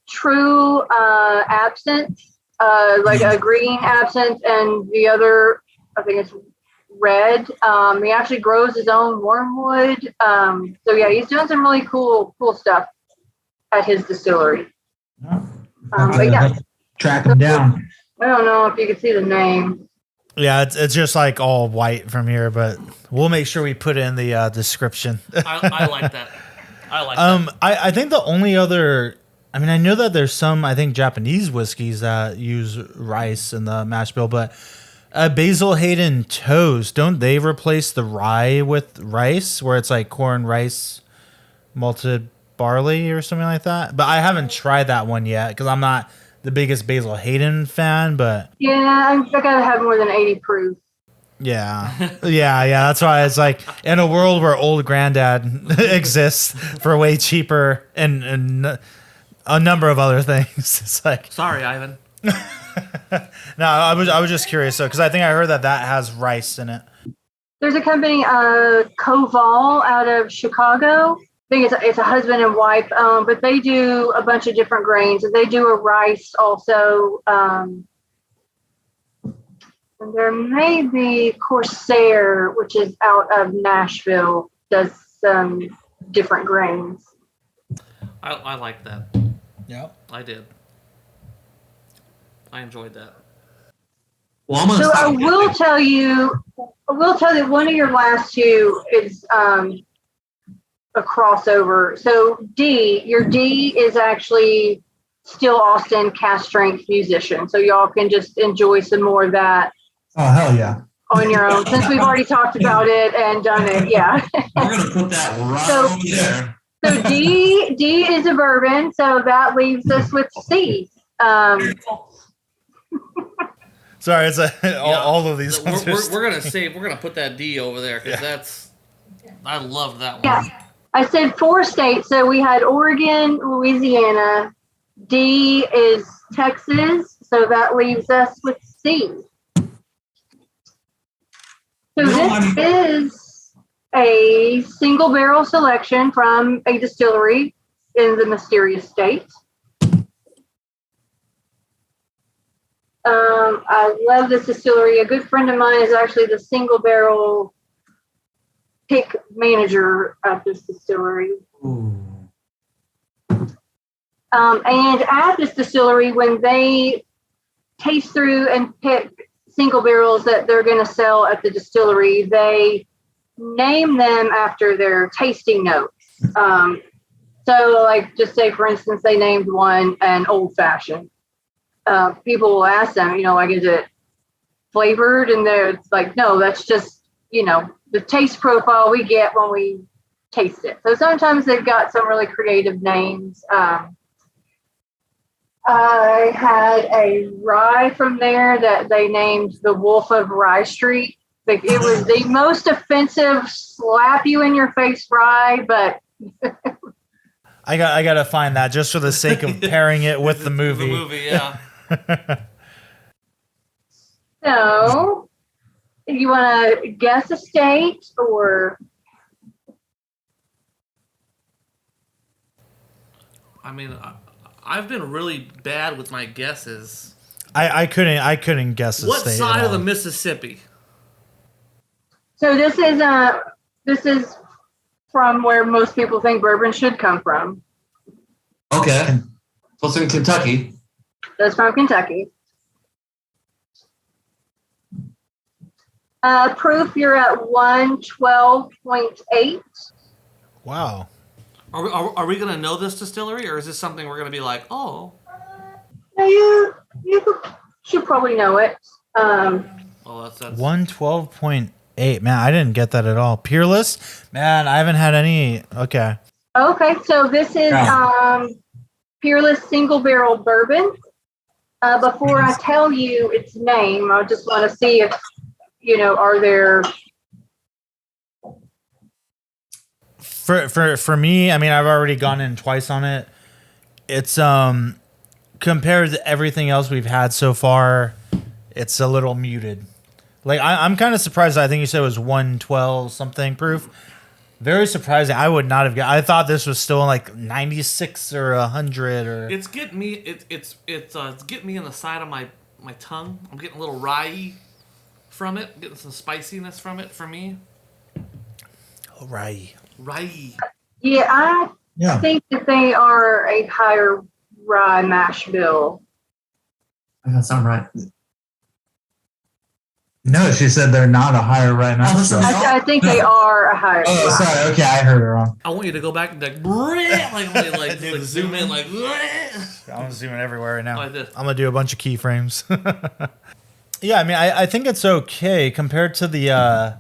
true absinthe, like a green absinthe, and the other, I think it's red. He actually grows his own wormwood. So yeah, he's doing some really cool stuff at his distillery. But yeah, track him down. I don't know if you can see the name. Yeah, it's just like all white from here, but we'll make sure we put it in the description. I like that. That. I think the only other, I know that there's some, I think, Japanese whiskeys that use rice in the mash bill, but Basil Hayden Toast, don't they replace the rye with rice, where it's like corn, rice, malted barley or something like that? But I haven't tried that one yet because I'm not the biggest Basil Hayden fan, but yeah, I gotta have more than 80 proof. Yeah. That's why it's like, in a world where old granddad exists for way cheaper and a number of other things, it's like, sorry, Ivan. No, I was just curious, because I think I heard that has rice in it. There's a company, Koval, out of Chicago. I think it's a husband and wife, but they do a bunch of different grains. They do a rice also. And there may be Corsair, which is out of Nashville, does some different grains. I like that. Yeah, I did. I enjoyed that. Well, I'm so I will tell you one of your last two is a crossover. So your D is actually Still Austin cast strength musician. So y'all can just enjoy some more of that. Oh, hell yeah. On your own, since we've already talked about it and done it. Yeah. We're going to put that right over there. So D is a bourbon. So that leaves us with C. Sorry, it's all of these. We're gonna put that D over there because I love that one. Yeah, I said 4 states. So we had Oregon, Louisiana. D is Texas. So that leaves us with C. So this is a single barrel selection from a distillery in the mysterious state. I love this distillery. A good friend of mine is actually the single barrel pick manager of this distillery. And at this distillery, when they taste through and pick single barrels that they're going to sell at the distillery, they name them after their tasting notes. So like, just say, for instance, they named one an old fashioned. People will ask them, like, is it flavored? And they're like, no, that's just, the taste profile we get when we taste it. So sometimes they've got some really creative names. I had a rye from there that they named the Wolf of Rye Street. Like, it was the most offensive, slap you in your face rye, but I got to find that just for the sake of pairing it with the movie. The movie, yeah. So, you want to guess a state or? I mean, I've been really bad with my guesses. I couldn't guess the what state. What side of the Mississippi? So this is from where most people think bourbon should come from. Okay, so it's in Kentucky. That's from Kentucky. Proof, you're at 112.8. Wow. Are we gonna know this distillery, or is this something we're gonna be like, oh? You should probably know it. Well, that's 112.8. Man, I didn't get that at all. Peerless? Man, I haven't had any. Okay. Okay, so this is Peerless single barrel bourbon. Before I tell you its name, I just want to see if, are there... For me, I mean, I've already gone in twice on it. It's compared to everything else we've had so far, it's a little muted. Like, I'm kind of surprised. I think you said it was 112 something proof. Very surprising. I would not have. I thought this was still like 96 or 100 or. It's getting me. It's getting me in the side of my tongue. I'm getting a little rye from it. Getting some spiciness from it for me. Oh, rye. Yeah, I think that they are a higher rye mash bill. I got something right. No, she said they're not a higher rye mash bill. I think they are a higher. Oh, sorry. Okay, I heard it wrong. I want you to go back and like zoom in, like. I'm zooming everywhere right now. Like this. I'm gonna do a bunch of keyframes. Yeah, I mean, I think it's okay compared to the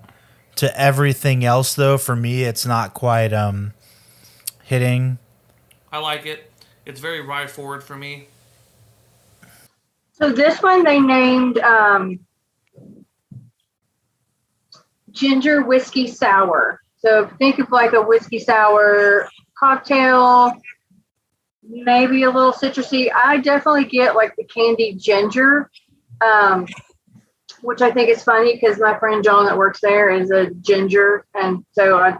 to everything else. Though for me, it's not quite hitting. I like it. It's very rye forward for me. So this one they named ginger whiskey sour. So think of like a whiskey sour cocktail, maybe a little citrusy. I definitely get like the candied ginger, which I think is funny because my friend John that works there is a ginger. And so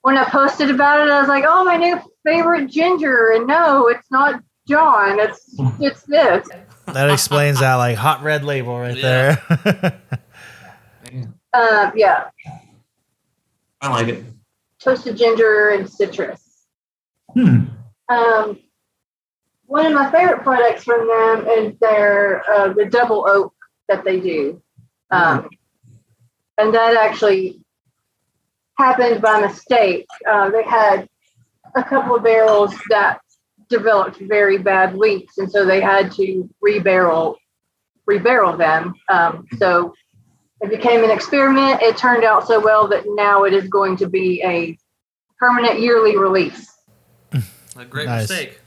when I posted about it, I was like, oh, my new favorite ginger. And no, it's not John. It's this. That explains that like hot red label right there. Yeah. I like it. Toasted ginger and citrus. Hmm. One of my favorite products from them is their the double oak that they do. And that actually happened by mistake. They had a couple of barrels that developed very bad leaks, and so they had to rebarrel them. So it became an experiment. It turned out so well that now it is going to be a permanent yearly release. A great mistake.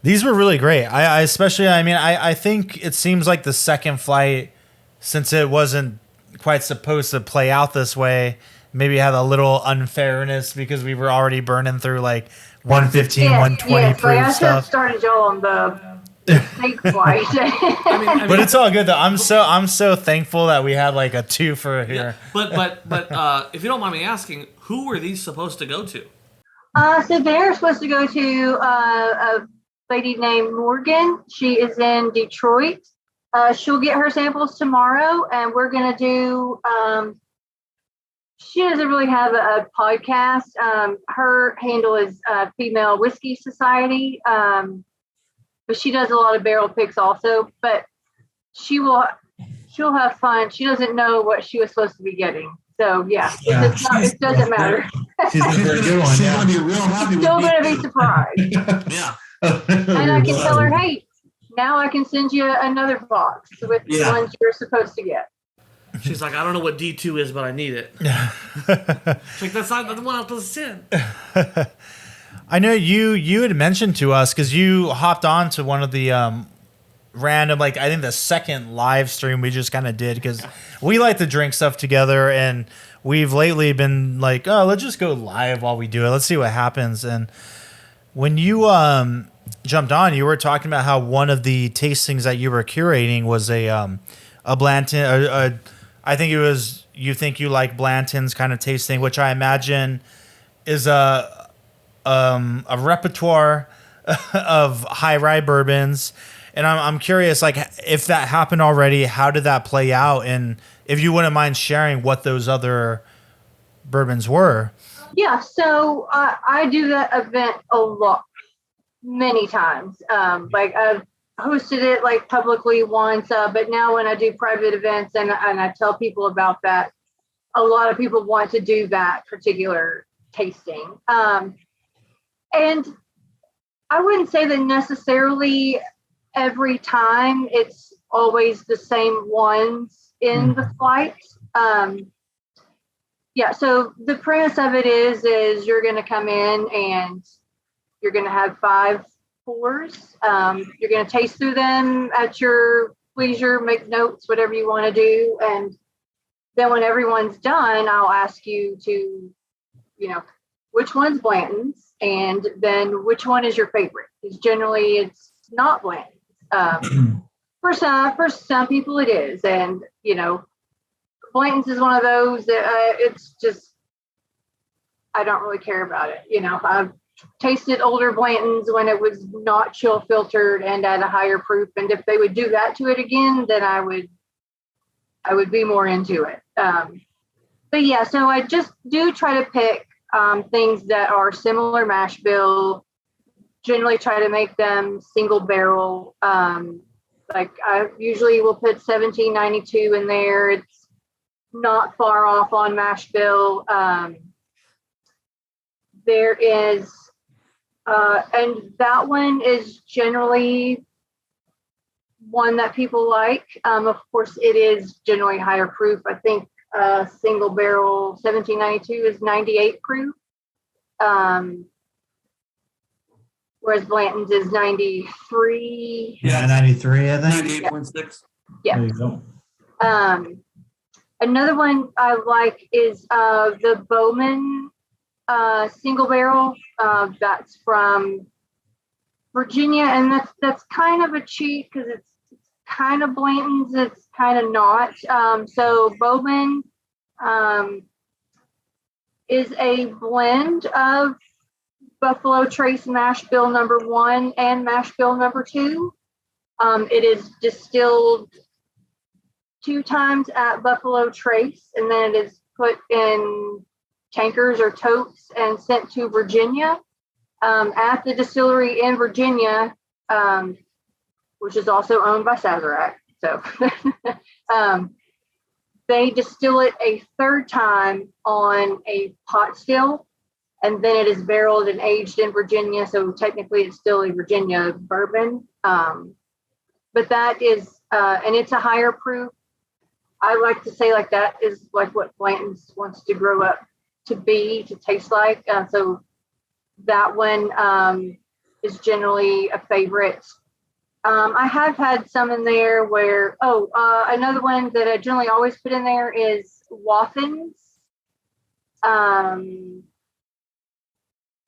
These were really great. I especially, I think it seems like the second flight, since it wasn't quite supposed to play out this way, maybe had a little unfairness because we were already burning through like 115, 120 proof I stuff. Started y'all on the fake flight. But it's all good though. I'm so thankful that we had like a 2 for here. Yeah. But if you don't mind me asking, who were these supposed to go to? So they're supposed to go to a lady named Morgan. She is in Detroit. She'll get her samples tomorrow, and we're gonna do. She doesn't really have a podcast. Her handle is Female Whiskey Society, but she does a lot of barrel picks also. But she'll have fun. She doesn't know what she was supposed to be getting. So it doesn't matter. She's going to be real happy. Still going to be surprised. Yeah. And I can tell her, hey, now I can send you another box with the ones you're supposed to get. She's like, I don't know what D2 is, but I need it. She's like, that's not the one I'm supposed to send. I know you had mentioned to us, because you hopped on to one of the random, like I think the second live stream we just kind of did, because we like to drink stuff together, and we've lately been like, oh, let's just go live while we do it. Let's see what happens. And when you jumped on, you were talking about how one of the tastings that you were curating was a Blanton. I think it was, you think you like Blanton's kind of tasting, which I imagine is a repertoire of high rye bourbons. And I'm curious, like, if that happened already, how did that play out? And if you wouldn't mind sharing what those other bourbons were. Yeah, so I do that event a lot, many times. Like I've hosted it like publicly once, but now when I do private events and I tell people about that, a lot of people want to do that particular tasting. And I wouldn't say that necessarily every time it's always the same ones in the flight. So the premise of it is you're going to come in and you're going to have 5 pours. You're going to taste through them at your leisure, make notes, whatever you want to do. And then when everyone's done, I'll ask you to, which one's Blanton's, and then which one is your favorite? Because generally it's not Blanton's. For some people it is. And, Blanton's is one of those that it's just, I don't really care about it. I've tasted older Blanton's when it was not chill filtered and at a higher proof. And if they would do that to it again, then I would be more into it. But yeah, so I just do try to pick things that are similar mash bill, generally try to make them single barrel. Like I usually will put 1792 in there. It's not far off on mash bill. There is, and that one is generally one that people like. Of course, it is generally higher proof. I think single barrel 1792 is 98 proof. Whereas Blanton's is 93. Yeah, 93, I think. 98.6. Yeah. There you go. Another one I like is the Bowman single barrel. That's from Virginia, and that's kind of a cheat because it's kind of Blanton's, it's kind of not. So Bowman is a blend of Buffalo Trace Mash Bill number 1 and Mash Bill number 2. It is distilled 2 times at Buffalo Trace, and then it is put in tankers or totes and sent to Virginia at the distillery in Virginia, which is also owned by Sazerac. So they distill it a third time on a pot still, and then it is barreled and aged in Virginia. So technically it's still a Virginia bourbon. But that is, and it's a higher proof. I like to say like that is like what Blanton's wants to grow up to be, to taste like. So that one is generally a favorite. I have had some in there where, another one that I generally always put in there is Waffins.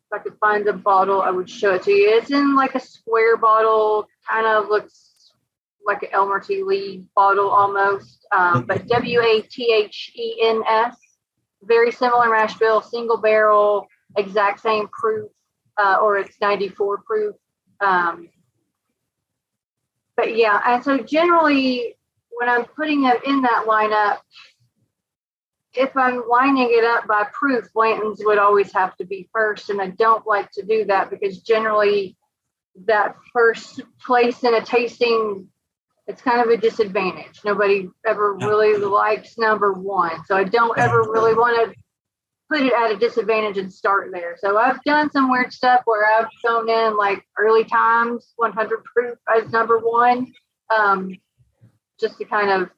If I could find the bottle, I would show it to you. It's in like a square bottle, kind of looks like an Elmer T. Lee bottle almost, but Wathens, very similar mash bill, single barrel, exact same proof, or it's 94 proof. But yeah, and so generally when I'm putting them in that lineup, if I'm lining it up by proof, Blanton's would always have to be first. And I don't like to do that because generally that first place in a tasting, it's kind of a disadvantage. Nobody ever really likes number one. So I don't ever really want to put it at a disadvantage and start there. So I've done some weird stuff where I've thrown in like early times 100 proof as number one, just to kind of,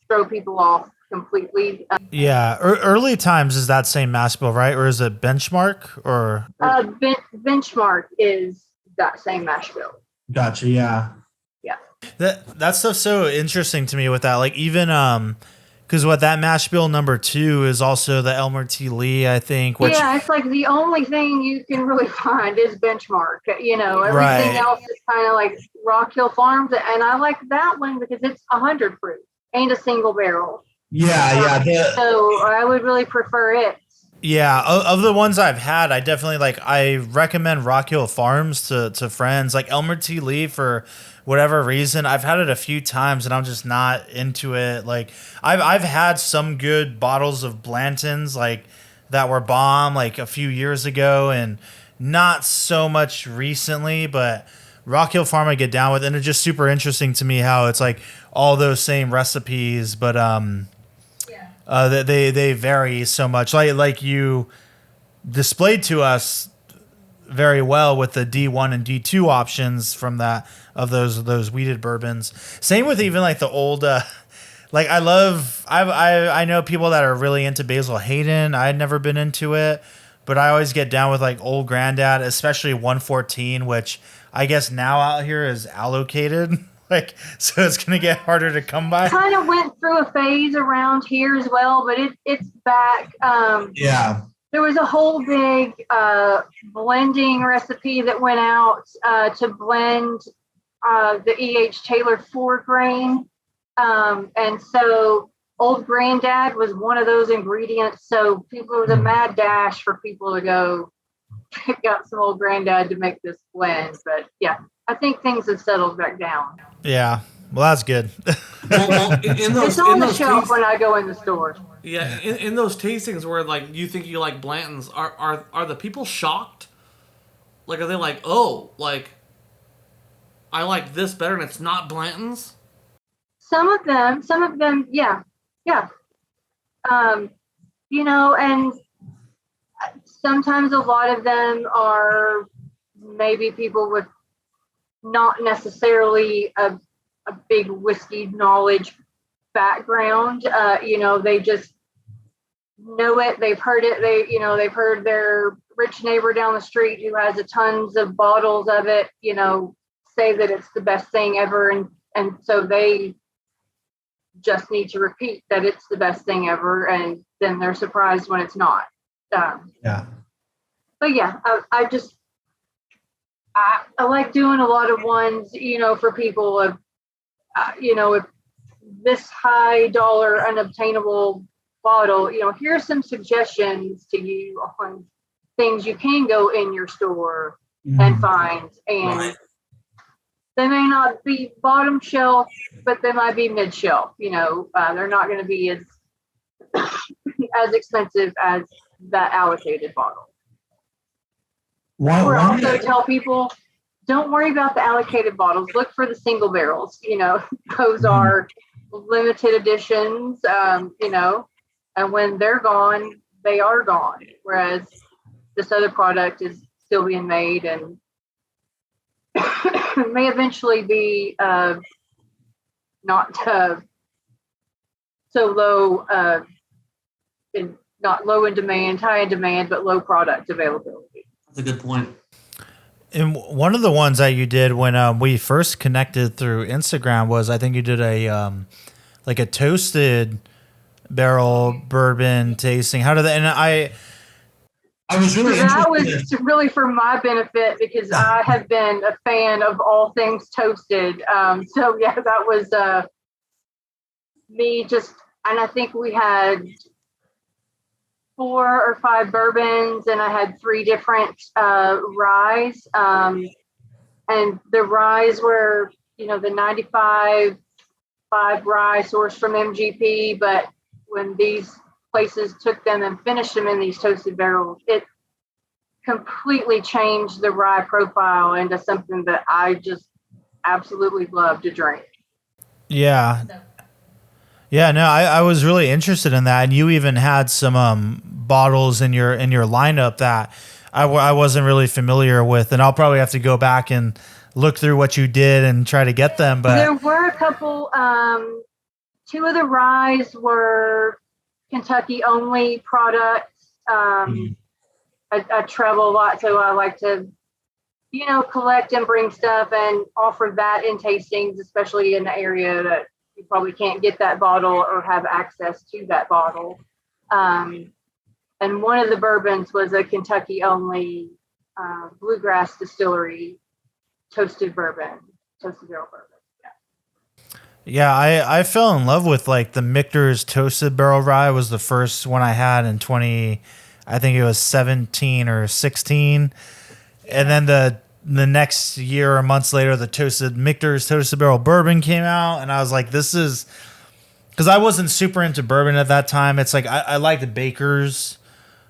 throw people off completely. Yeah, early times is that same mash bill, right? Or is it Benchmark or? Benchmark is that same mash bill. Gotcha. Yeah. Yeah. That stuff's so interesting to me with that. Like even because what that mash bill number 2 is also the Elmer T. Lee, I think. Which, yeah, it's like the only thing you can really find is Benchmark. Everything right. else is kind of like Rock Hill Farms, and I like that one because it's 100 proof and a single barrel. Yeah. So I would really prefer it. Yeah, of the ones I've had, I definitely I recommend Rock Hill Farms to friends. Like Elmer T. Lee, for whatever reason, I've had it a few times and I'm just not into it. Like I've had some good bottles of Blanton's that were bomb a few years ago and not so much recently, but Rock Hill Farm I get down with, and it's just super interesting to me how it's all those same recipes, but they vary so much. Like you displayed to us very well with the D1 and D2 options from that of those wheated bourbons. Same with even the old I know people that are really into Basil Hayden. I'd never been into it, but I always get down with Old Grandad, especially 114, which I guess now out here is allocated. So it's going to get harder to come by. Kind of went through a phase around here as well, but it's back. Yeah. There was a whole big blending recipe that went out to blend the E.H. Taylor 4-grain. And so Old Grandad was one of those ingredients. So it was a mad dash for people to go pick up some Old Grandad to make this blend. But yeah, I think things have settled back down. Yeah. Well, that's good. It's on the shelf when I go in the store. Yeah, in those tastings where you think you like Blanton's, are the people shocked? Are they I like this better and it's not Blanton's? Some of them, yeah. And sometimes a lot of them are maybe people with not necessarily a big whiskey knowledge background. They just know it. They've heard it. They've heard their rich neighbor down the street who has tons of bottles of it, say that it's the best thing ever. And so they just need to repeat that it's the best thing ever. And then they're surprised when it's not. Yeah. But yeah, I like doing a lot of ones, for people of, with this high dollar unobtainable bottle, here's some suggestions to you on things you can go in your store and find. And they may not be bottom shelf, but they might be mid shelf. They're not going to be as expensive as that allocated bottle. Or also tell people, don't worry about the allocated bottles. Look for the single barrels. Those are limited editions, and when they're gone, they are gone. Whereas this other product is still being made and may eventually be not so low, not low in demand, high in demand, but low product availability. That's a good point. And one of the ones that you did when we first connected through Instagram was, I think you did a like a toasted barrel bourbon tasting. How did that? And I was really interested. That was really for my benefit because I have been a fan of all things toasted. So yeah, that was me just, and I think we had 4 or 5 bourbons, and I had 3 different ryes. And the ryes were, the 95 rye sourced from MGP, but when these places took them and finished them in these toasted barrels, it completely changed the rye profile into something that I just absolutely love to drink. Yeah. Yeah, no, I was really interested in that, and you even had some bottles in your lineup that I wasn't really familiar with, and I'll probably have to go back and look through what you did and try to get them. But there were a couple. 2 of the ryes were Kentucky only products. I travel a lot, so I like to, collect and bring stuff and offer that in tastings, especially in the area that you probably can't get that bottle or have access to that bottle. And one of the bourbons was a Kentucky only Bluegrass Distillery toasted barrel bourbon. yeah, I fell in love with like the Michter's Toasted Barrel Rye was the first one I had in 17 or 16. And then the next year or months later, the Michter's Toasted Barrel Bourbon came out. And I was like, this is, because I wasn't super into bourbon at that time. It's like, I liked Baker's.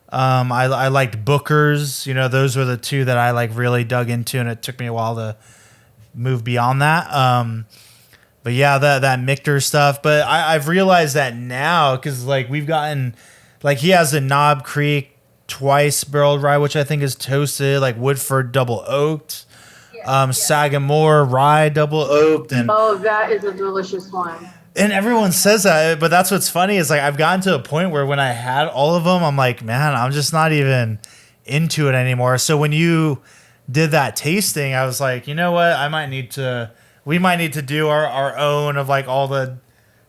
I liked Booker's. Those were the 2 that I like really dug into. And it took me a while to move beyond that. But yeah, that Michter stuff. But I've realized that now because like we've gotten, like he has the Knob Creek twice barreled rye, which I think is toasted, like Woodford double oaked, Sagamore rye double oaked, and that is a delicious one. And everyone says that, but that's what's funny is like I've gotten to a point where when I had all of them, I'm like, man, I'm just not even into it anymore. So when you did that tasting, I was like, you know what, we might need to do our own of like all the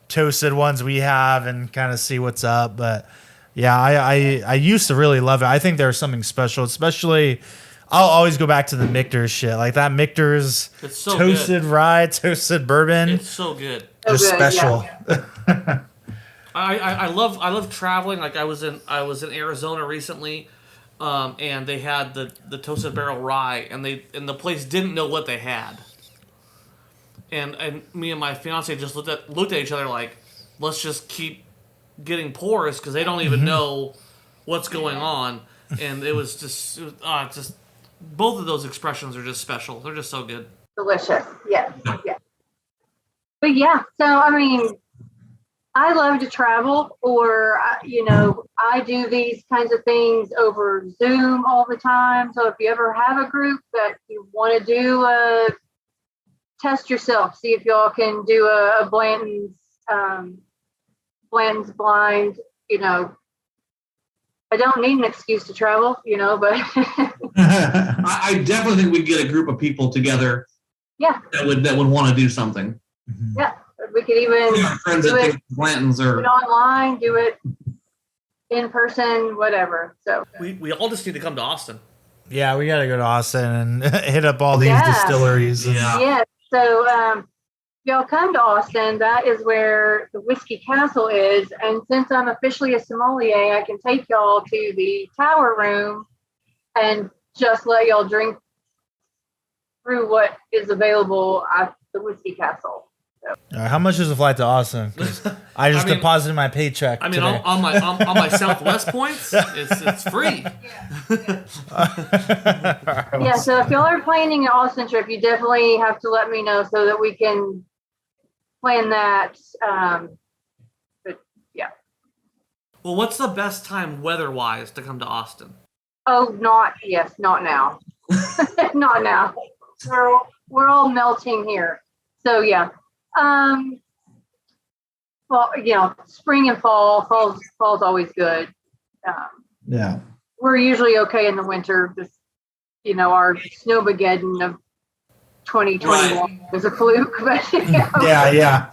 toasted ones we have and kind of see what's up. But yeah, I used to really love it. I think there's something special, especially I'll always go back to the Michter's shit. Like that Michter's so toasted rye, toasted bourbon. It's so good. Just special. Yeah. I love traveling. Like I was in Arizona recently, and they had the toasted barrel rye, and the place didn't know what they had. And me and my fiance just looked at each other like, let's just keep getting pours because they don't even know what's going on. And it was just both of those expressions are just special. They're just so good. Delicious. Yeah. Yeah. But yeah, so I mean, I love to travel, or I do these kinds of things over Zoom all the time. So if you ever have a group that you want to do test yourself, see if y'all can do a Blanton's blind. I don't need an excuse to travel, but I definitely think we'd get a group of people together. Yeah, that would want to do something. Mm-hmm. Yeah, we could even do it Blanton's or do it online, do it in person, whatever. So we all just need to come to Austin. Yeah, we got to go to Austin and hit up all these distilleries. Yeah. So y'all come to Austin. That is where the Whiskey Castle is. And since I'm officially a sommelier, I can take y'all to the tower room and just let y'all drink through what is available at the Whiskey Castle. How much is the flight to Austin? 'Cause I just deposited my paycheck. I mean, today. on my Southwest points, it's free. Yeah, so if y'all are planning an Austin trip, you definitely have to let me know so that we can plan that. But yeah. Well, what's the best time weather-wise to come to Austin? Oh, not now. Not now. We're all melting here. So yeah. Well, spring and fall's always good. Yeah. We're usually okay in the winter. Just, our snowmageddon of 2021 was a fluke. But, Yeah.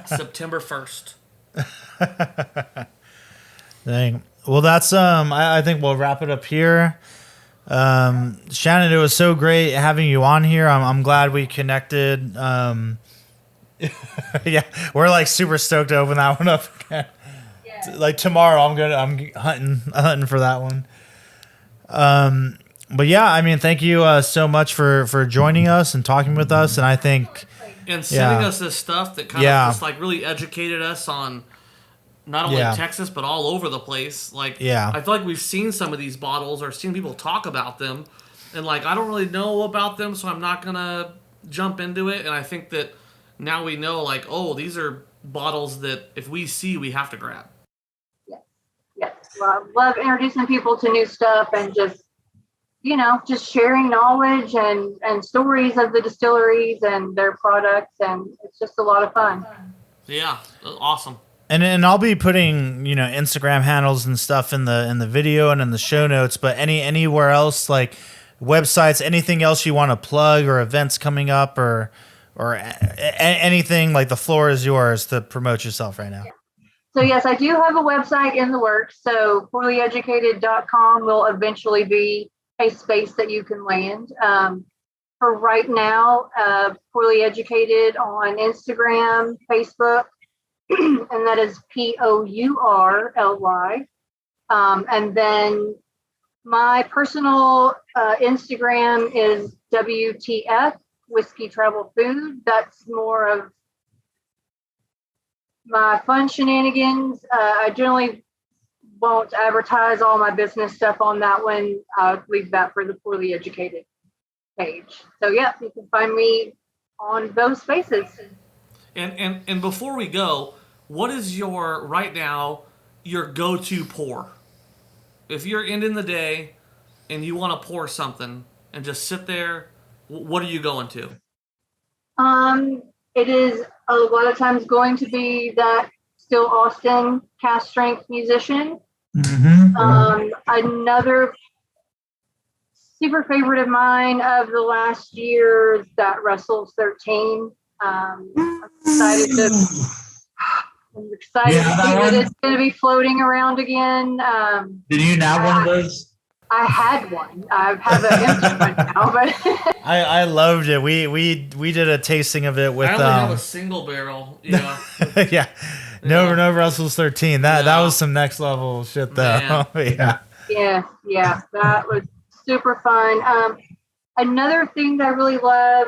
September 1st. Dang. Well, that's I think we'll wrap it up here. Shannon, it was so great having you on here. I'm glad we connected. Yeah, we're like super stoked to open that one up again. Yeah. Like tomorrow, I'm hunting for that one. But yeah, I mean, thank you so much for joining us and talking with us. And I think sending us this stuff that kind of just like really educated us on not only Texas but all over the place. Like, I feel like we've seen some of these bottles or seen people talk about them, and like I don't really know about them, so I'm not gonna jump into it. And I think that now we know, like, oh, these are bottles that if we see, we have to grab. Yes. Well, I love introducing people to new stuff and just sharing knowledge and stories of the distilleries and their products, and it's just a lot of fun. Yeah, awesome. And I'll be putting Instagram handles and stuff in the video and in the show notes. But anywhere else, like websites, anything else you want to plug or events coming up or anything, like the floor is yours to promote yourself right now. So yes, I do have a website in the works. So poorlyeducated.com will eventually be a space that you can land. For right now, Poorly Educated on Instagram, Facebook, and that is POURLY. And then my personal Instagram is WTF, Whiskey Travel Food. That's more of my fun shenanigans. I generally won't advertise all my business stuff on that one. I'll leave that for the Poorly Educated page. So yeah, you can find me on those spaces. And before we go, what is your go-to pour? If you're ending the day and you want to pour something and just sit there, what are you going to? It is a lot of times going to be that Still Austin cast strength musician. Mm-hmm. Another super favorite of mine of the last year is that Russell's 13. I'm excited that it's going to be floating around again. Did you have one of those? I had one. I have an empty one now, but I loved it. We did a tasting of it with. I only have a single barrel. Yeah. Yeah. No Russell's 13. That was some next level shit though. Yeah. Yeah. That was super fun. Another thing that I really love,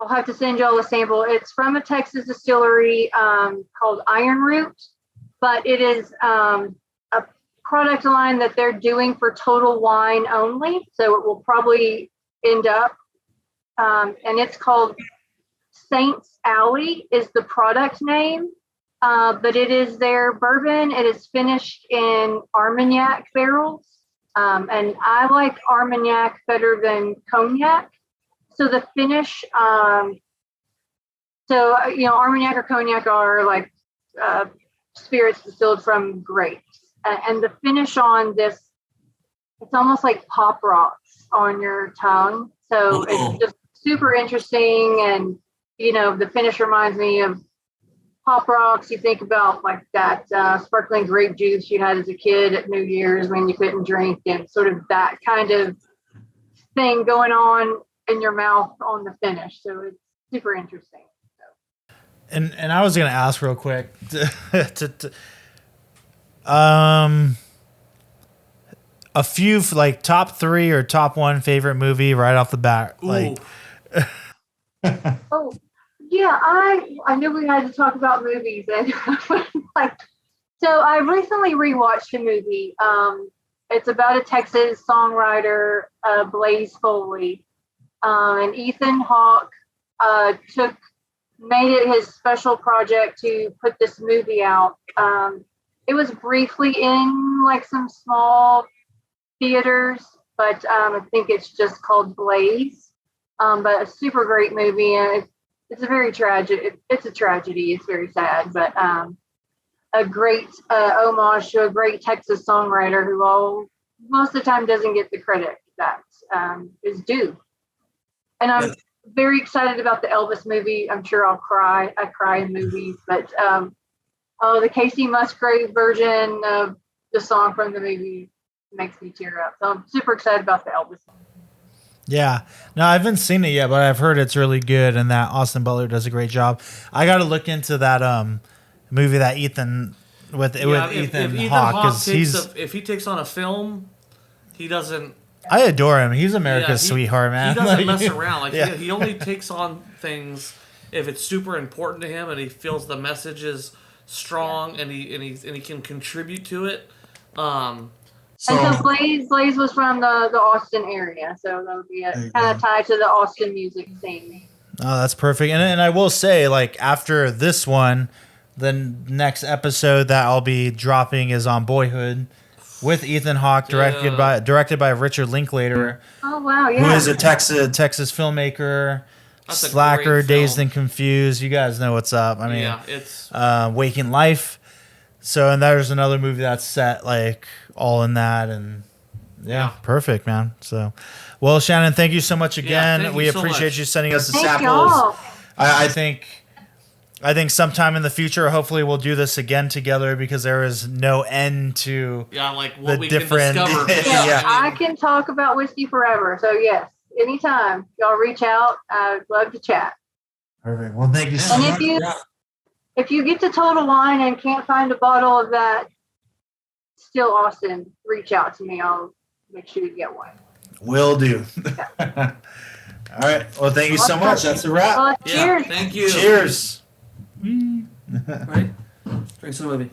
I'll have to send y'all a sample. It's from a Texas distillery called Iron Root, but it is a product line that they're doing for total wine only. So it will probably end up, and it's called Saints Alley is the product name, but it is their bourbon. It is finished in Armagnac barrels, and I like Armagnac better than cognac. So the finish, Armagnac or cognac are like spirits distilled from grapes. And the finish on this, it's almost like pop rocks on your tongue. So it's just super interesting. And, the finish reminds me of pop rocks. You think about like that sparkling grape juice you had as a kid at New Year's when you couldn't drink, and sort of that kind of thing going on in your mouth on the finish. So it's super interesting. And I was going to ask real quick a few like top 3 or top 1 favorite movie right off the bat. Like, Yeah, I knew we had to talk about movies, and so I recently rewatched a movie. It's about a Texas songwriter, Blaze Foley, and Ethan Hawke made it his special project to put this movie out. It was briefly in like some small theaters, but I think it's just called Blaze. But a super great movie, and it's a very tragic. It's a tragedy. It's very sad, but a great homage to a great Texas songwriter who most of the time doesn't get the credit that is due. And I'm very excited about the Elvis movie. I'm sure I'll cry. I cry in movies, but the Casey Musgrave version of the song from the movie makes me tear up. So I'm super excited about the Elvis. Yeah. No, I haven't seen it yet, but I've heard it's really good and that Austin Butler does a great job. I got to look into that movie that Ethan Hawke, because if he takes on a film, he doesn't. I adore him. He's America's sweetheart, man. He doesn't mess around. He only takes on things if it's super important to him and he feels the message is strong and he can contribute to it. So Blaze was from the Austin area, so that would be kind of tied to the Austin music scene. Oh, that's perfect. And I will say, like, after this one, the next episode that I'll be dropping is on Boyhood with Ethan Hawke, directed by Richard Linklater. Oh wow, yeah. Who is a Texas filmmaker. That's Slacker, Dazed and Confused. You guys know what's up. I mean, it's Waking Life. So, and there's another movie that's set like all in that, and perfect, man. So, well, Shannon, thank you so much again. We appreciate you sending us the samples. I think sometime in the future, hopefully, we'll do this again together because there is no end to what we different. Can discover. I can talk about whiskey forever. So yes, anytime y'all reach out, I'd love to chat. Perfect. Well, thank you so much. If you get to Total Wine and can't find a bottle of that still Austin, reach out to me. I'll make sure you get one. Will do. All right. Well, thank you so much. That's a wrap. Cheers. Thank you. Cheers. Right? Drink some movie.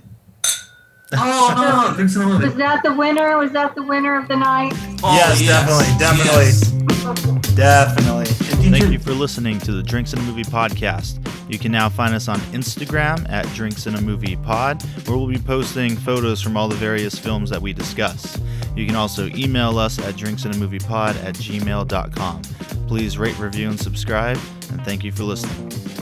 Oh, no. Drink some movie. Was that the winner? Was that the winner of the night? Oh, yes, definitely. Yes. Definitely. Thank you for listening to the Drinks and a Movie podcast. You can now find us on Instagram at Drinks and a Movie Pod, where we'll be posting photos from all the various films that we discuss. You can also email us at drinksandamoviepod@gmail.com. Please rate, review, and subscribe, and thank you for listening.